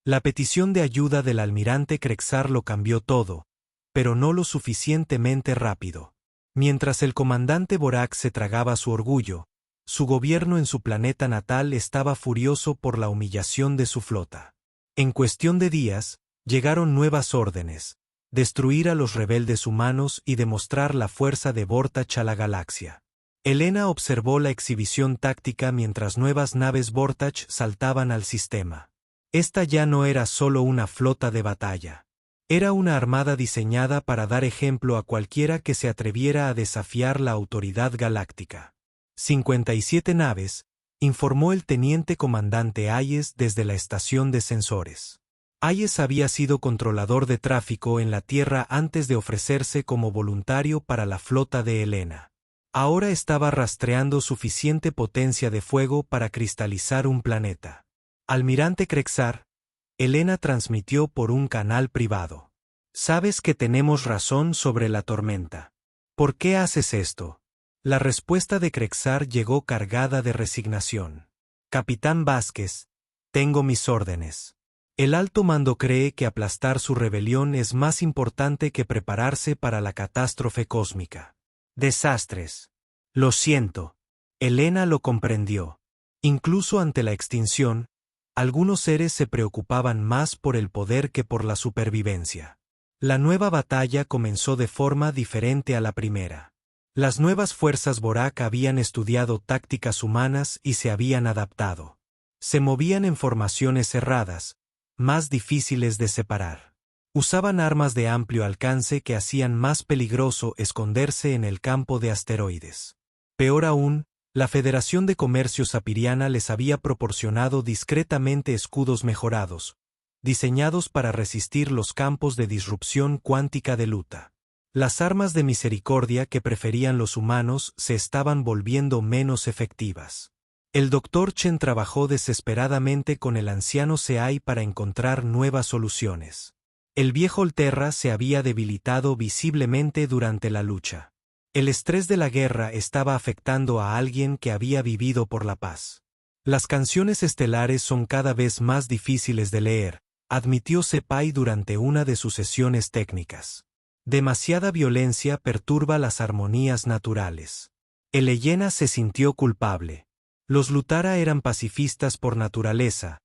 La petición de ayuda del almirante Crexar lo cambió todo, pero no lo suficientemente rápido. Mientras el comandante Borak se tragaba su orgullo, su gobierno en su planeta natal estaba furioso por la humillación de su flota. En cuestión de días, llegaron nuevas órdenes: destruir a los rebeldes humanos y demostrar la fuerza de Vortach a la galaxia. Elena observó la exhibición táctica mientras nuevas naves Vortach saltaban al sistema. Esta ya no era solo una flota de batalla. Era una armada diseñada para dar ejemplo a cualquiera que se atreviera a desafiar la autoridad galáctica. 57 naves, informó el teniente comandante Hayes desde la estación de sensores. Hayes había sido controlador de tráfico en la Tierra antes de ofrecerse como voluntario para la flota de Elena. Ahora estaba rastreando suficiente potencia de fuego para cristalizar un planeta. Almirante Crexar, Elena transmitió por un canal privado. Sabes que tenemos razón sobre la tormenta. ¿Por qué haces esto? La respuesta de Crexar llegó cargada de resignación. Capitán Vázquez, tengo mis órdenes. El alto mando cree que aplastar su rebelión es más importante que prepararse para la catástrofe cósmica. Desastres. Lo siento. Elena lo comprendió. Incluso ante la extinción, algunos seres se preocupaban más por el poder que por la supervivencia. La nueva batalla comenzó de forma diferente a la primera. Las nuevas fuerzas Borak habían estudiado tácticas humanas y se habían adaptado. Se movían en formaciones cerradas, más difíciles de separar. Usaban armas de amplio alcance que hacían más peligroso esconderse en el campo de asteroides. Peor aún, la Federación de Comercio Sapiriana les había proporcionado discretamente escudos mejorados, diseñados para resistir los campos de disrupción cuántica de Luta. Las armas de misericordia que preferían los humanos se estaban volviendo menos efectivas. El Dr. Chen trabajó desesperadamente con el anciano Seai para encontrar nuevas soluciones. El viejo Olterra se había debilitado visiblemente durante la lucha. El estrés de la guerra estaba afectando a alguien que había vivido por la paz. Las canciones estelares son cada vez más difíciles de leer, admitió Sepai durante una de sus sesiones técnicas. Demasiada violencia perturba las armonías naturales. Elena se sintió culpable. Los Lutara eran pacifistas por naturaleza,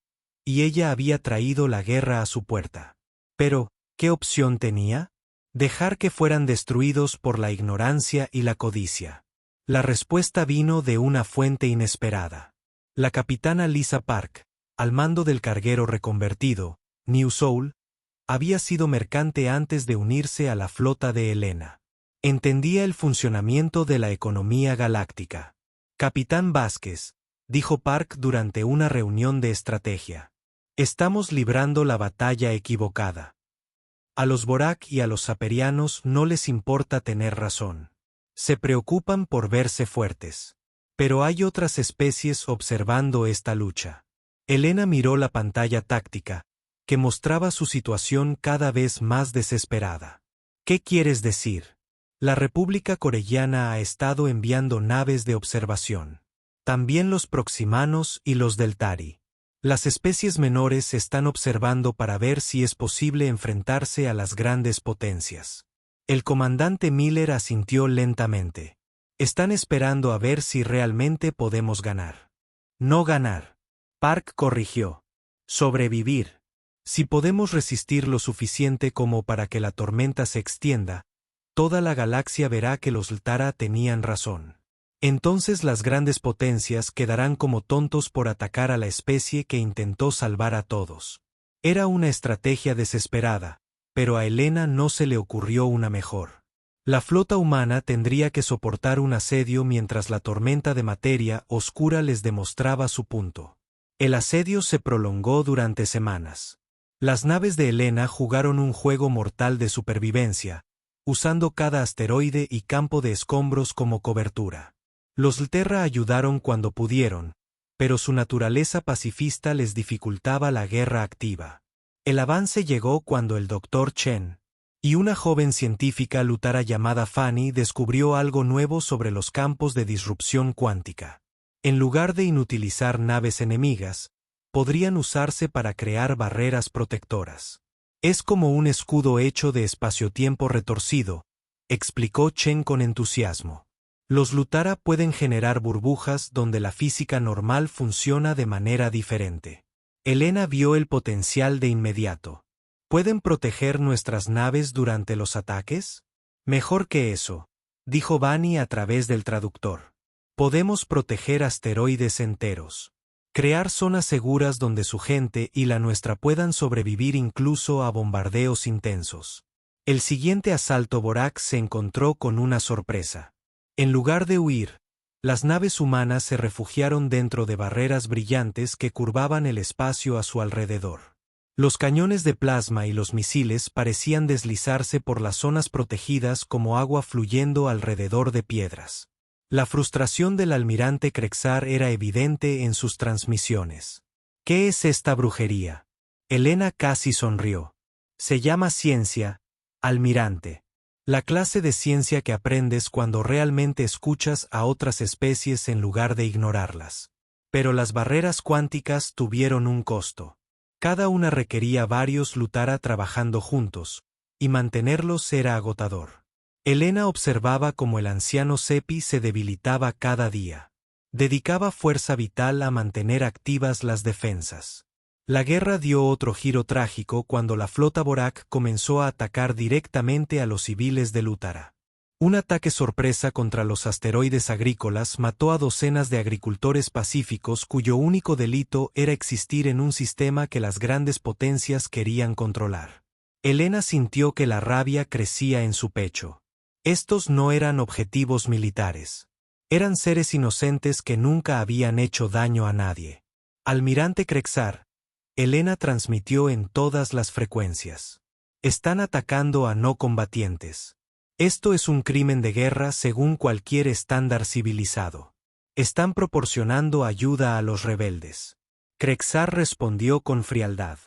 y ella había traído la guerra a su puerta. Pero, ¿qué opción tenía? Dejar que fueran destruidos por la ignorancia y la codicia. La respuesta vino de una fuente inesperada. La capitana Lisa Park, al mando del carguero reconvertido, New Soul, había sido mercante antes de unirse a la flota de Elena. Entendía el funcionamiento de la economía galáctica. Capitán Vázquez, dijo Park durante una reunión de estrategia. Estamos librando la batalla equivocada. A los Borak y a los saperianos no les importa tener razón. Se preocupan por verse fuertes. Pero hay otras especies observando esta lucha. Elena miró la pantalla táctica, que mostraba su situación cada vez más desesperada. ¿Qué quieres decir? La República Coreana ha estado enviando naves de observación. También los proximanos y los Deltari. Las especies menores están observando para ver si es posible enfrentarse a las grandes potencias. El comandante Miller asintió lentamente. Están esperando a ver si realmente podemos ganar. No ganar. Park corrigió. Sobrevivir. Si podemos resistir lo suficiente como para que la tormenta se extienda, toda la galaxia verá que los Ltara tenían razón. Entonces las grandes potencias quedarán como tontos por atacar a la especie que intentó salvar a todos. Era una estrategia desesperada, pero a Elena no se le ocurrió una mejor. La flota humana tendría que soportar un asedio mientras la tormenta de materia oscura les demostraba su punto. El asedio se prolongó durante semanas. Las naves de Elena jugaron un juego mortal de supervivencia, usando cada asteroide y campo de escombros como cobertura. Los Lterra ayudaron cuando pudieron, pero su naturaleza pacifista les dificultaba la guerra activa. El avance llegó cuando el Dr. Chen y una joven científica Lutara llamada Fanny descubrió algo nuevo sobre los campos de disrupción cuántica. En lugar de inutilizar naves enemigas, podrían usarse para crear barreras protectoras. Es como un escudo hecho de espacio-tiempo retorcido, explicó Chen con entusiasmo. Los Lutara pueden generar burbujas donde la física normal funciona de manera diferente. Elena vio el potencial de inmediato. ¿Pueden proteger nuestras naves durante los ataques? Mejor que eso, dijo Vanny a través del traductor. Podemos proteger asteroides enteros. Crear zonas seguras donde su gente y la nuestra puedan sobrevivir incluso a bombardeos intensos. El siguiente asalto Borak se encontró con una sorpresa. En lugar de huir, las naves humanas se refugiaron dentro de barreras brillantes que curvaban el espacio a su alrededor. Los cañones de plasma y los misiles parecían deslizarse por las zonas protegidas como agua fluyendo alrededor de piedras. La frustración del almirante Krexar era evidente en sus transmisiones. ¿Qué es esta brujería? Elena casi sonrió. Se llama ciencia, almirante. La clase de ciencia que aprendes cuando realmente escuchas a otras especies en lugar de ignorarlas. Pero las barreras cuánticas tuvieron un costo. Cada una requería varios Lutara trabajando juntos, y mantenerlos era agotador. Elena observaba cómo el anciano Seppi se debilitaba cada día. Dedicaba fuerza vital a mantener activas las defensas. La guerra dio otro giro trágico cuando la flota Borak comenzó a atacar directamente a los civiles de Lutara. Un ataque sorpresa contra los asteroides agrícolas mató a docenas de agricultores pacíficos cuyo único delito era existir en un sistema que las grandes potencias querían controlar. Elena sintió que la rabia crecía en su pecho. Estos no eran objetivos militares. Eran seres inocentes que nunca habían hecho daño a nadie. Almirante Krexar, Elena transmitió en todas las frecuencias. Están atacando a no combatientes. Esto es un crimen de guerra según cualquier estándar civilizado. Están proporcionando ayuda a los rebeldes. Krexar respondió con frialdad.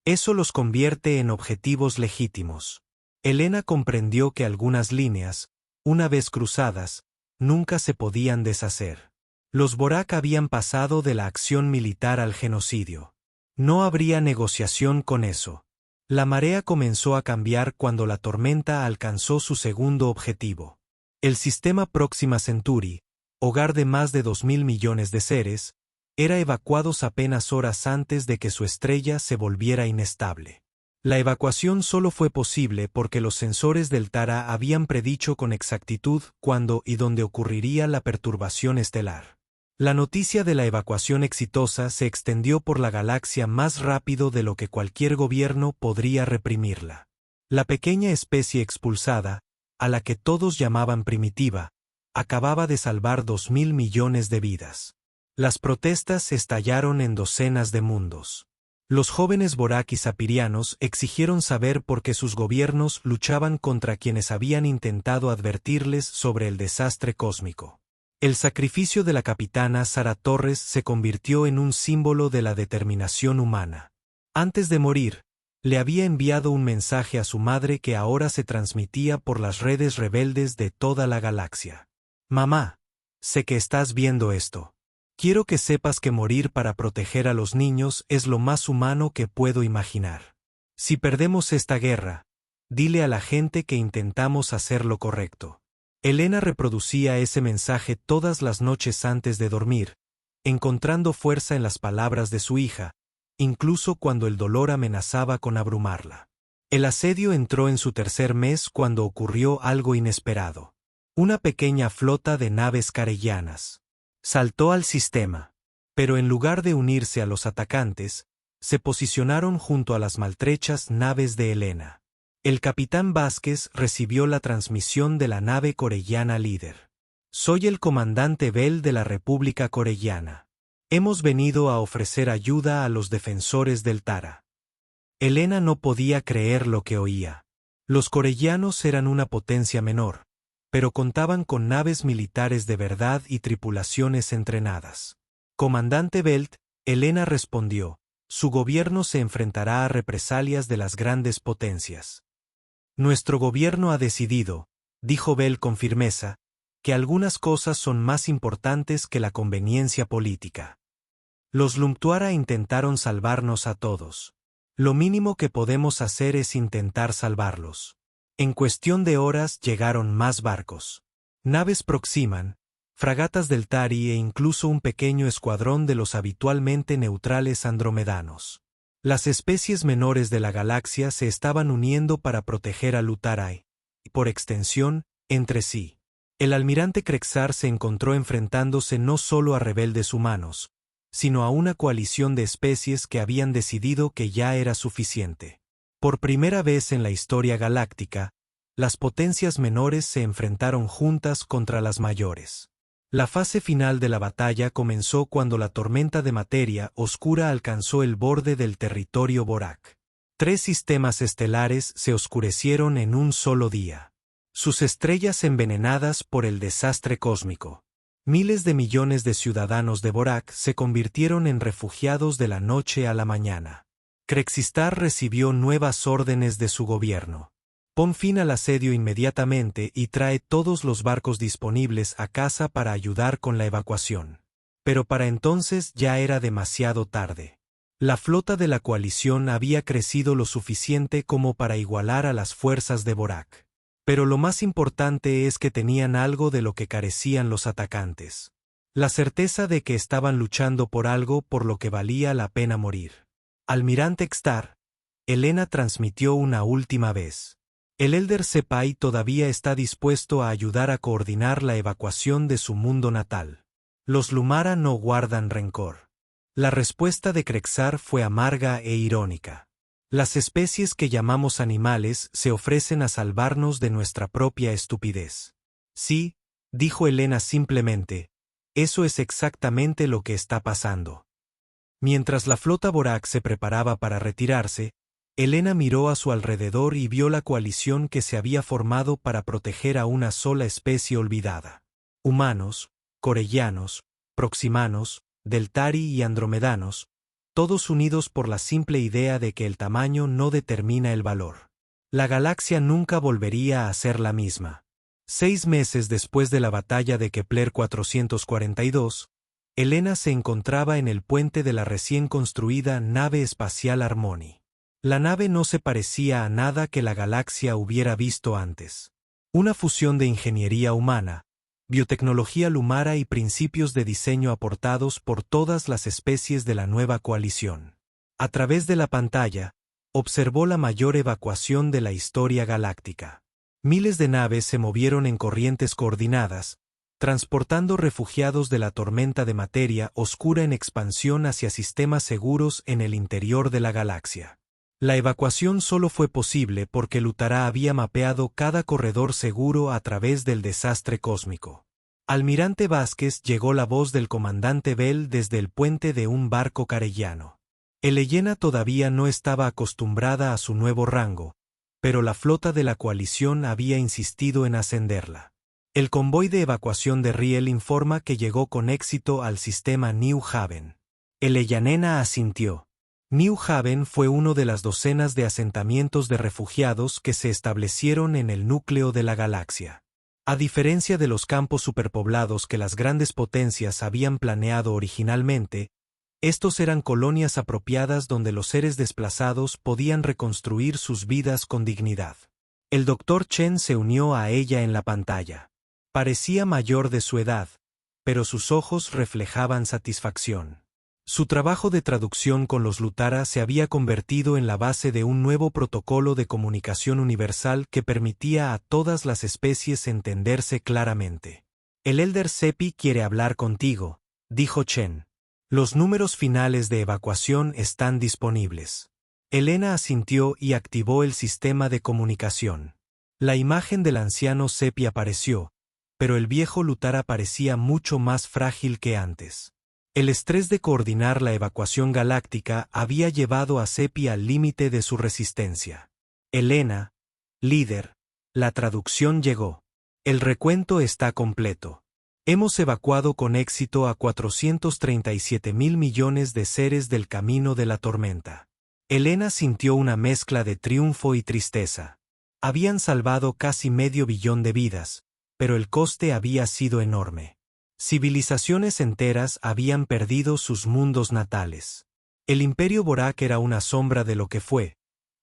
Eso los convierte en objetivos legítimos. Elena comprendió que algunas líneas, una vez cruzadas, nunca se podían deshacer. Los Borak habían pasado de la acción militar al genocidio. No habría negociación con eso. La marea comenzó a cambiar cuando la tormenta alcanzó su segundo objetivo. El sistema Próxima Centauri, hogar de más de 2.000 millones de seres, era evacuados apenas horas antes de que su estrella se volviera inestable. La evacuación solo fue posible porque los sensores del Tara habían predicho con exactitud cuándo y dónde ocurriría la perturbación estelar. La noticia de la evacuación exitosa se extendió por la galaxia más rápido de lo que cualquier gobierno podría reprimirla. La pequeña especie expulsada, a la que todos llamaban primitiva, acababa de salvar 2.000 millones de vidas. Las protestas estallaron en docenas de mundos. Los jóvenes Borak y Sapirianos exigieron saber por qué sus gobiernos luchaban contra quienes habían intentado advertirles sobre el desastre cósmico. El sacrificio de la capitana Sara Torres se convirtió en un símbolo de la determinación humana. Antes de morir, Le había enviado un mensaje a su madre que ahora se transmitía por las redes rebeldes de toda la galaxia. Mamá, sé que estás viendo esto. Quiero que sepas que morir para proteger a los niños es lo más humano que puedo imaginar. Si perdemos esta guerra, dile a la gente que intentamos hacer lo correcto. Elena reproducía ese mensaje todas las noches antes de dormir, encontrando fuerza en las palabras de su hija, incluso cuando el dolor amenazaba con abrumarla. El asedio entró en su tercer mes cuando ocurrió algo inesperado. Una pequeña flota de naves carellanas saltó al sistema, pero en lugar de unirse a los atacantes, se posicionaron junto a las maltrechas naves de Elena. El capitán Vázquez recibió la transmisión de la nave corellana líder. Soy el comandante Bell de la República Corellana. Hemos venido a ofrecer ayuda a los defensores del Tara. Elena no podía creer lo que oía. Los corellanos eran una potencia menor, pero contaban con naves militares de verdad y tripulaciones entrenadas. Comandante Belt, Elena respondió, su gobierno se enfrentará a represalias de las grandes potencias. Nuestro gobierno ha decidido, dijo Bell con firmeza, que algunas cosas son más importantes que la conveniencia política. Los Lumtuara intentaron salvarnos a todos. Lo mínimo que podemos hacer es intentar salvarlos. En cuestión de horas llegaron más barcos. Naves Proximan, fragatas del Tari e incluso un pequeño escuadrón de los habitualmente neutrales andromedanos. Las especies menores de la galaxia se estaban uniendo para proteger a Lutarai, y por extensión, entre sí. El almirante Krexar se encontró enfrentándose no solo a rebeldes humanos, sino a una coalición de especies que habían decidido que ya era suficiente. Por primera vez en la historia galáctica, las potencias menores se enfrentaron juntas contra las mayores. La fase final de la batalla comenzó cuando la tormenta de materia oscura alcanzó el borde del territorio Borak. 3 sistemas estelares se oscurecieron en un solo día. Sus estrellas envenenadas por el desastre cósmico. Miles de millones de ciudadanos de Borak se convirtieron en refugiados de la noche a la mañana. Krexistar recibió nuevas órdenes de su gobierno. Pon fin al asedio inmediatamente y trae todos los barcos disponibles a casa para ayudar con la evacuación. Pero para entonces ya era demasiado tarde. La flota de la coalición había crecido lo suficiente como para igualar a las fuerzas de Borak. Pero lo más importante es que tenían algo de lo que carecían los atacantes. La certeza de que estaban luchando por algo por lo que valía la pena morir. Almirante Xtar, Elena transmitió una última vez. El Elder Sepai todavía está dispuesto a ayudar a coordinar la evacuación de su mundo natal. Los Lumara no guardan rencor. La respuesta de Krexar fue amarga e irónica. Las especies que llamamos animales se ofrecen a salvarnos de nuestra propia estupidez. Sí, dijo Elena simplemente, eso es exactamente lo que está pasando. Mientras la flota Borak se preparaba para retirarse, Elena miró a su alrededor y vio la coalición que se había formado para proteger a una sola especie olvidada. Humanos, corellanos, proximanos, deltari y andromedanos, todos unidos por la simple idea de que el tamaño no determina el valor. La galaxia nunca volvería a ser la misma. 6 meses después de la batalla de Kepler 442, Elena se encontraba en el puente de la recién construida nave espacial Harmony. La nave no se parecía a nada que la galaxia hubiera visto antes. Una fusión de ingeniería humana, biotecnología lumara y principios de diseño aportados por todas las especies de la nueva coalición. A través de la pantalla, observó la mayor evacuación de la historia galáctica. Miles de naves se movieron en corrientes coordinadas, transportando refugiados de la tormenta de materia oscura en expansión hacia sistemas seguros en el interior de la galaxia. La evacuación solo fue posible porque Lutara había mapeado cada corredor seguro a través del desastre cósmico. Almirante Vázquez llegó la voz del comandante Bell desde el puente de un barco carellano. Elena todavía no estaba acostumbrada a su nuevo rango, pero la flota de la coalición había insistido en ascenderla. El convoy de evacuación de Riel informa que llegó con éxito al sistema New Haven. Eleyanena asintió. New Haven fue uno de las docenas de asentamientos de refugiados que se establecieron en el núcleo de la galaxia. A diferencia de los campos superpoblados que las grandes potencias habían planeado originalmente, estos eran colonias apropiadas donde los seres desplazados podían reconstruir sus vidas con dignidad. El Dr. Chen se unió a ella en la pantalla. Parecía mayor de su edad, pero sus ojos reflejaban satisfacción. Su trabajo de traducción con los Lutara se había convertido en la base de un nuevo protocolo de comunicación universal que permitía a todas las especies entenderse claramente. El Elder Seppi quiere hablar contigo, dijo Chen. Los números finales de evacuación están disponibles. Elena asintió y activó el sistema de comunicación. La imagen del anciano Seppi apareció, pero el viejo Lutara parecía mucho más frágil que antes. El estrés de coordinar la evacuación galáctica había llevado a Seppi al límite de su resistencia. Elena, líder, la traducción llegó. El recuento está completo. Hemos evacuado con éxito a 437.000 millones de seres del camino de la tormenta. Elena sintió una mezcla de triunfo y tristeza. Habían salvado casi medio billón de vidas, pero el coste había sido enorme. Civilizaciones enteras habían perdido sus mundos natales. El Imperio Borak era una sombra de lo que fue,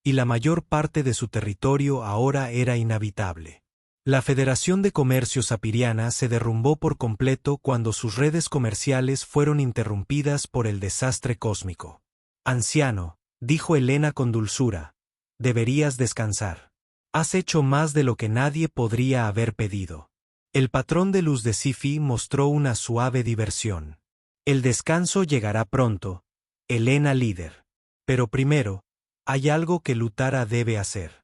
y la mayor parte de su territorio ahora era inhabitable. La Federación de Comercio Sapiriana se derrumbó por completo cuando sus redes comerciales fueron interrumpidas por el desastre cósmico. Anciano, dijo Elena con dulzura, deberías descansar. Has hecho más de lo que nadie podría haber pedido. El patrón de luz de Sifi mostró una suave diversión. El descanso llegará pronto, Elena líder. Pero primero, hay algo que Lutara debe hacer.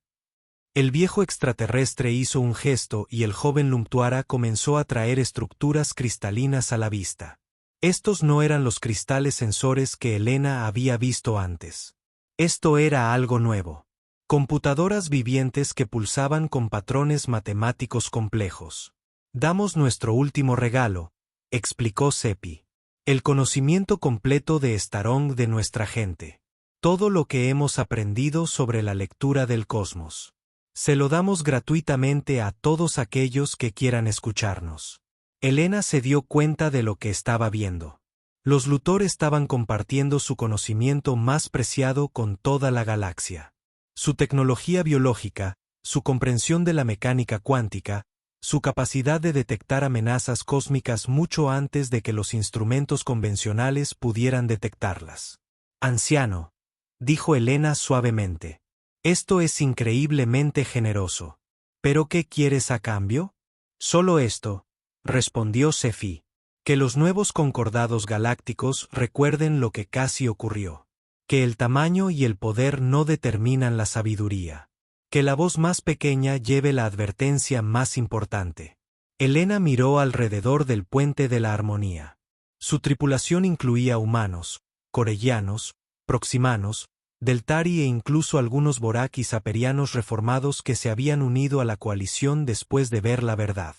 El viejo extraterrestre hizo un gesto y el joven Lumtuara comenzó a traer estructuras cristalinas a la vista. Estos no eran los cristales sensores que Elena había visto antes. Esto era algo nuevo. Computadoras vivientes que pulsaban con patrones matemáticos complejos. Damos nuestro último regalo, explicó Seppi. El conocimiento completo de Starong de nuestra gente. Todo lo que hemos aprendido sobre la lectura del cosmos. Se lo damos gratuitamente a todos aquellos que quieran escucharnos. Elena se dio cuenta de lo que estaba viendo. Los Luthor estaban compartiendo su conocimiento más preciado con toda la galaxia. Su tecnología biológica, su comprensión de la mecánica cuántica, su capacidad de detectar amenazas cósmicas mucho antes de que los instrumentos convencionales pudieran detectarlas. Anciano, dijo Elena suavemente, esto es increíblemente generoso. ¿Pero qué quieres a cambio? Solo esto, respondió Sephi, que los nuevos concordados galácticos recuerden lo que casi ocurrió. Que el tamaño y el poder no determinan la sabiduría. Que la voz más pequeña lleve la advertencia más importante. Elena miró alrededor del puente de la armonía. Su tripulación incluía humanos, corellianos, proximanos, deltari e incluso algunos borak y saperianos reformados que se habían unido a la coalición después de ver la verdad.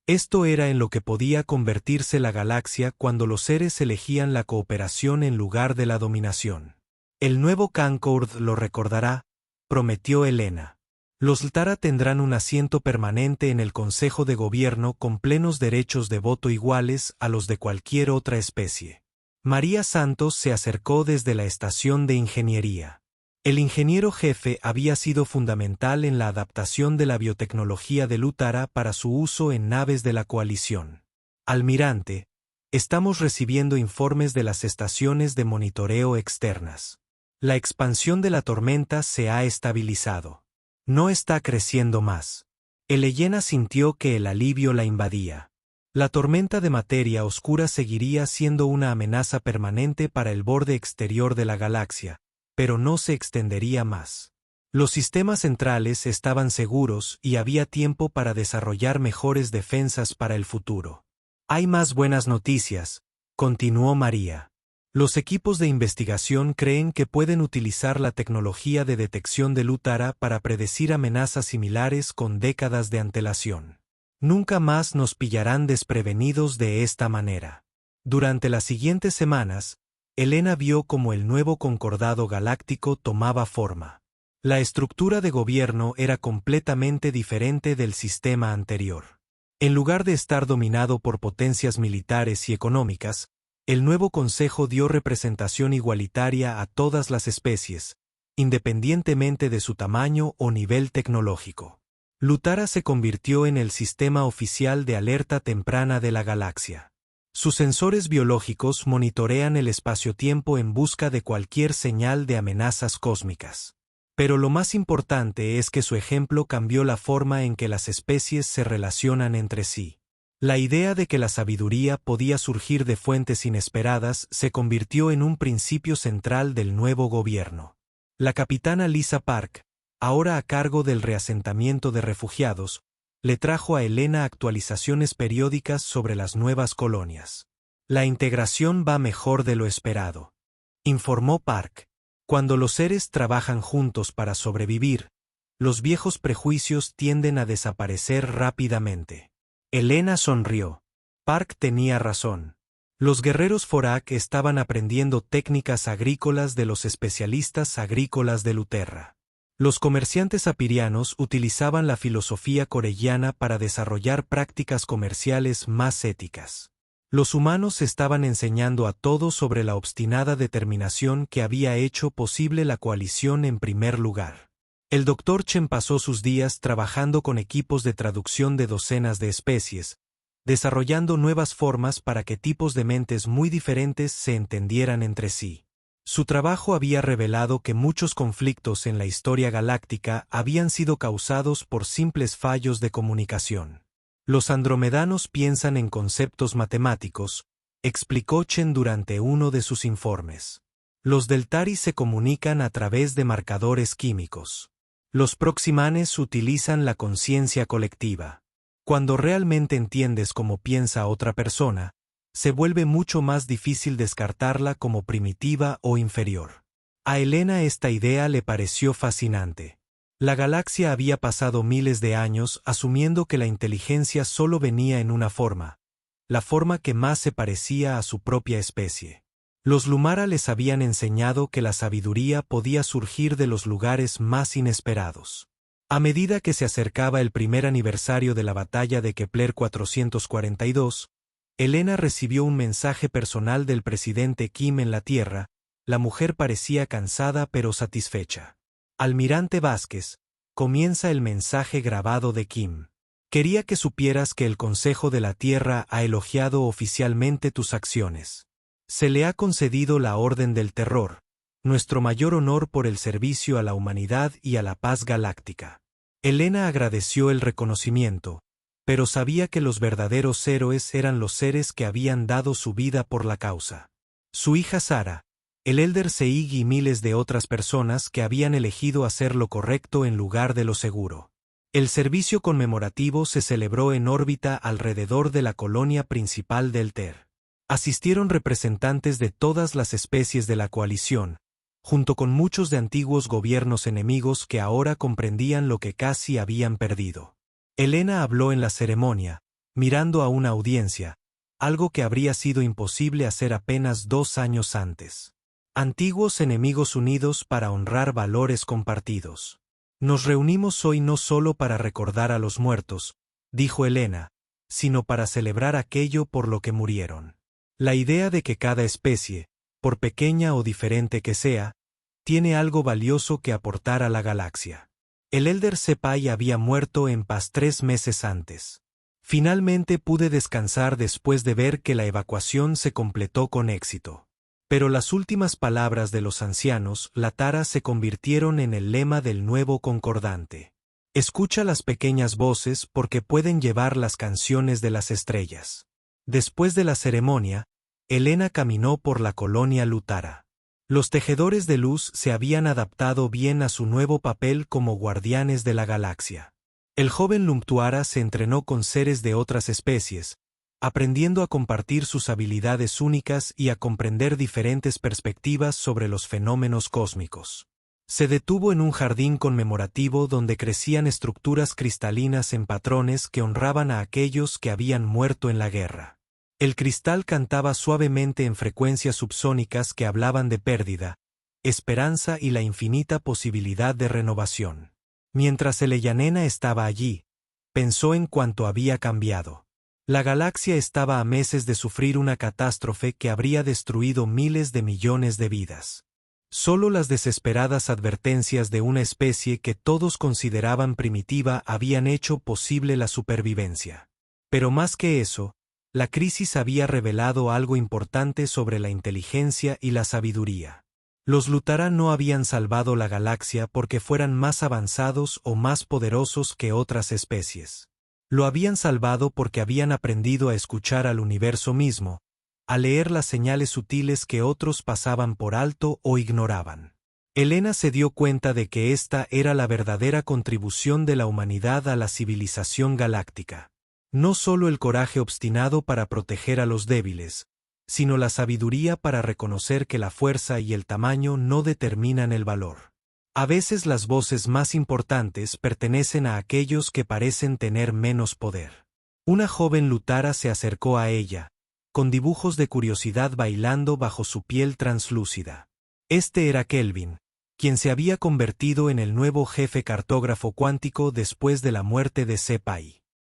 Esto era en lo que podía convertirse la galaxia cuando los seres elegían la cooperación en lugar de la dominación. El nuevo Concord lo recordará, prometió Elena. Los Ltara tendrán un asiento permanente en el Consejo de Gobierno con plenos derechos de voto iguales a los de cualquier otra especie. María Santos se acercó desde la estación de ingeniería. El ingeniero jefe había sido fundamental en la adaptación de la biotecnología de Lutara para su uso en naves de la coalición. Almirante, estamos recibiendo informes de las estaciones de monitoreo externas. La expansión de la tormenta se ha estabilizado. No está creciendo más. Elena sintió que el alivio la invadía. La tormenta de materia oscura seguiría siendo una amenaza permanente para el borde exterior de la galaxia, pero no se extendería más. Los sistemas centrales estaban seguros y había tiempo para desarrollar mejores defensas para el futuro. Hay más buenas noticias, continuó María. Los equipos de investigación creen que pueden utilizar la tecnología de detección de Lutara para predecir amenazas similares con décadas de antelación. Nunca más nos pillarán desprevenidos de esta manera. Durante las siguientes semanas, Elena vio cómo el nuevo concordado galáctico tomaba forma. La estructura de gobierno era completamente diferente del sistema anterior. En lugar de estar dominado por potencias militares y económicas, el nuevo consejo dio representación igualitaria a todas las especies, independientemente de su tamaño o nivel tecnológico. Lutara se convirtió en el sistema oficial de alerta temprana de la galaxia. Sus sensores biológicos monitorean el espacio-tiempo en busca de cualquier señal de amenazas cósmicas. Pero lo más importante es que su ejemplo cambió la forma en que las especies se relacionan entre sí. La idea de que la sabiduría podía surgir de fuentes inesperadas se convirtió en un principio central del nuevo gobierno. La capitana Lisa Park, ahora a cargo del reasentamiento de refugiados, le trajo a Elena actualizaciones periódicas sobre las nuevas colonias. La integración va mejor de lo esperado, informó Park. Cuando los seres trabajan juntos para sobrevivir, los viejos prejuicios tienden a desaparecer rápidamente. Elena sonrió. Park tenía razón. Los guerreros Forak estaban aprendiendo técnicas agrícolas de los especialistas agrícolas de Luterra. Los comerciantes apirianos utilizaban la filosofía corelliana para desarrollar prácticas comerciales más éticas. Los humanos estaban enseñando a todos sobre la obstinada determinación que había hecho posible la coalición en primer lugar. El Dr. Chen pasó sus días trabajando con equipos de traducción de docenas de especies, desarrollando nuevas formas para que tipos de mentes muy diferentes se entendieran entre sí. Su trabajo había revelado que muchos conflictos en la historia galáctica habían sido causados por simples fallos de comunicación. Los andromedanos piensan en conceptos matemáticos, explicó Chen durante uno de sus informes. Los Deltari se comunican a través de marcadores químicos. Los Proximanes utilizan la conciencia colectiva. Cuando realmente entiendes cómo piensa otra persona, se vuelve mucho más difícil descartarla como primitiva o inferior. A Elena esta idea le pareció fascinante. La galaxia había pasado miles de años asumiendo que la inteligencia solo venía en una forma, la forma que más se parecía a su propia especie. Los Lumara les habían enseñado que la sabiduría podía surgir de los lugares más inesperados. A medida que se acercaba el primer aniversario de la batalla de Kepler 442, Elena recibió un mensaje personal del presidente Kim en la Tierra. La mujer parecía cansada pero satisfecha. Almirante Vázquez, comienza el mensaje grabado de Kim. Quería que supieras que el Consejo de la Tierra ha elogiado oficialmente tus acciones. Se le ha concedido la Orden del Terror, nuestro mayor honor por el servicio a la humanidad y a la paz galáctica. Elena agradeció el reconocimiento, pero sabía que los verdaderos héroes eran los seres que habían dado su vida por la causa. Su hija Sara, el Elder Seig y miles de otras personas que habían elegido hacer lo correcto en lugar de lo seguro. El servicio conmemorativo se celebró en órbita alrededor de la colonia principal del TER. Asistieron representantes de todas las especies de la coalición, junto con muchos de antiguos gobiernos enemigos que ahora comprendían lo que casi habían perdido. Elena habló en la ceremonia, mirando a una audiencia, algo que habría sido imposible hacer apenas 2 años antes. Antiguos enemigos unidos para honrar valores compartidos. Nos reunimos hoy no solo para recordar a los muertos, dijo Elena, sino para celebrar aquello por lo que murieron. La idea de que cada especie, por pequeña o diferente que sea, tiene algo valioso que aportar a la galaxia. El Elder Sepai había muerto en paz 3 meses antes. Finalmente pude descansar después de ver que la evacuación se completó con éxito. Pero las últimas palabras de los ancianos, la Tara, se convirtieron en el lema del nuevo concordante. Escucha las pequeñas voces porque pueden llevar las canciones de las estrellas. Después de la ceremonia, Elena caminó por la colonia Lutara. Los tejedores de luz se habían adaptado bien a su nuevo papel como guardianes de la galaxia. El joven Lumptuara se entrenó con seres de otras especies, aprendiendo a compartir sus habilidades únicas y a comprender diferentes perspectivas sobre los fenómenos cósmicos. Se detuvo en un jardín conmemorativo donde crecían estructuras cristalinas en patrones que honraban a aquellos que habían muerto en la guerra. El cristal cantaba suavemente en frecuencias subsónicas que hablaban de pérdida, esperanza y la infinita posibilidad de renovación. Mientras Eleyanena estaba allí, pensó en cuánto había cambiado. La galaxia estaba a meses de sufrir una catástrofe que habría destruido miles de millones de vidas. Solo las desesperadas advertencias de una especie que todos consideraban primitiva habían hecho posible la supervivencia. Pero más que eso, la crisis había revelado algo importante sobre la inteligencia y la sabiduría. Los Lutara no habían salvado la galaxia porque fueran más avanzados o más poderosos que otras especies. Lo habían salvado porque habían aprendido a escuchar al universo mismo, a leer las señales sutiles que otros pasaban por alto o ignoraban. Helena se dio cuenta de que esta era la verdadera contribución de la humanidad a la civilización galáctica. No solo el coraje obstinado para proteger a los débiles, sino la sabiduría para reconocer que la fuerza y el tamaño no determinan el valor. A veces las voces más importantes pertenecen a aquellos que parecen tener menos poder. Una joven Lutara se acercó a ella, con dibujos de curiosidad bailando bajo su piel translúcida. Este era Kelvin, quien se había convertido en el nuevo jefe cartógrafo cuántico después de la muerte de Sepai.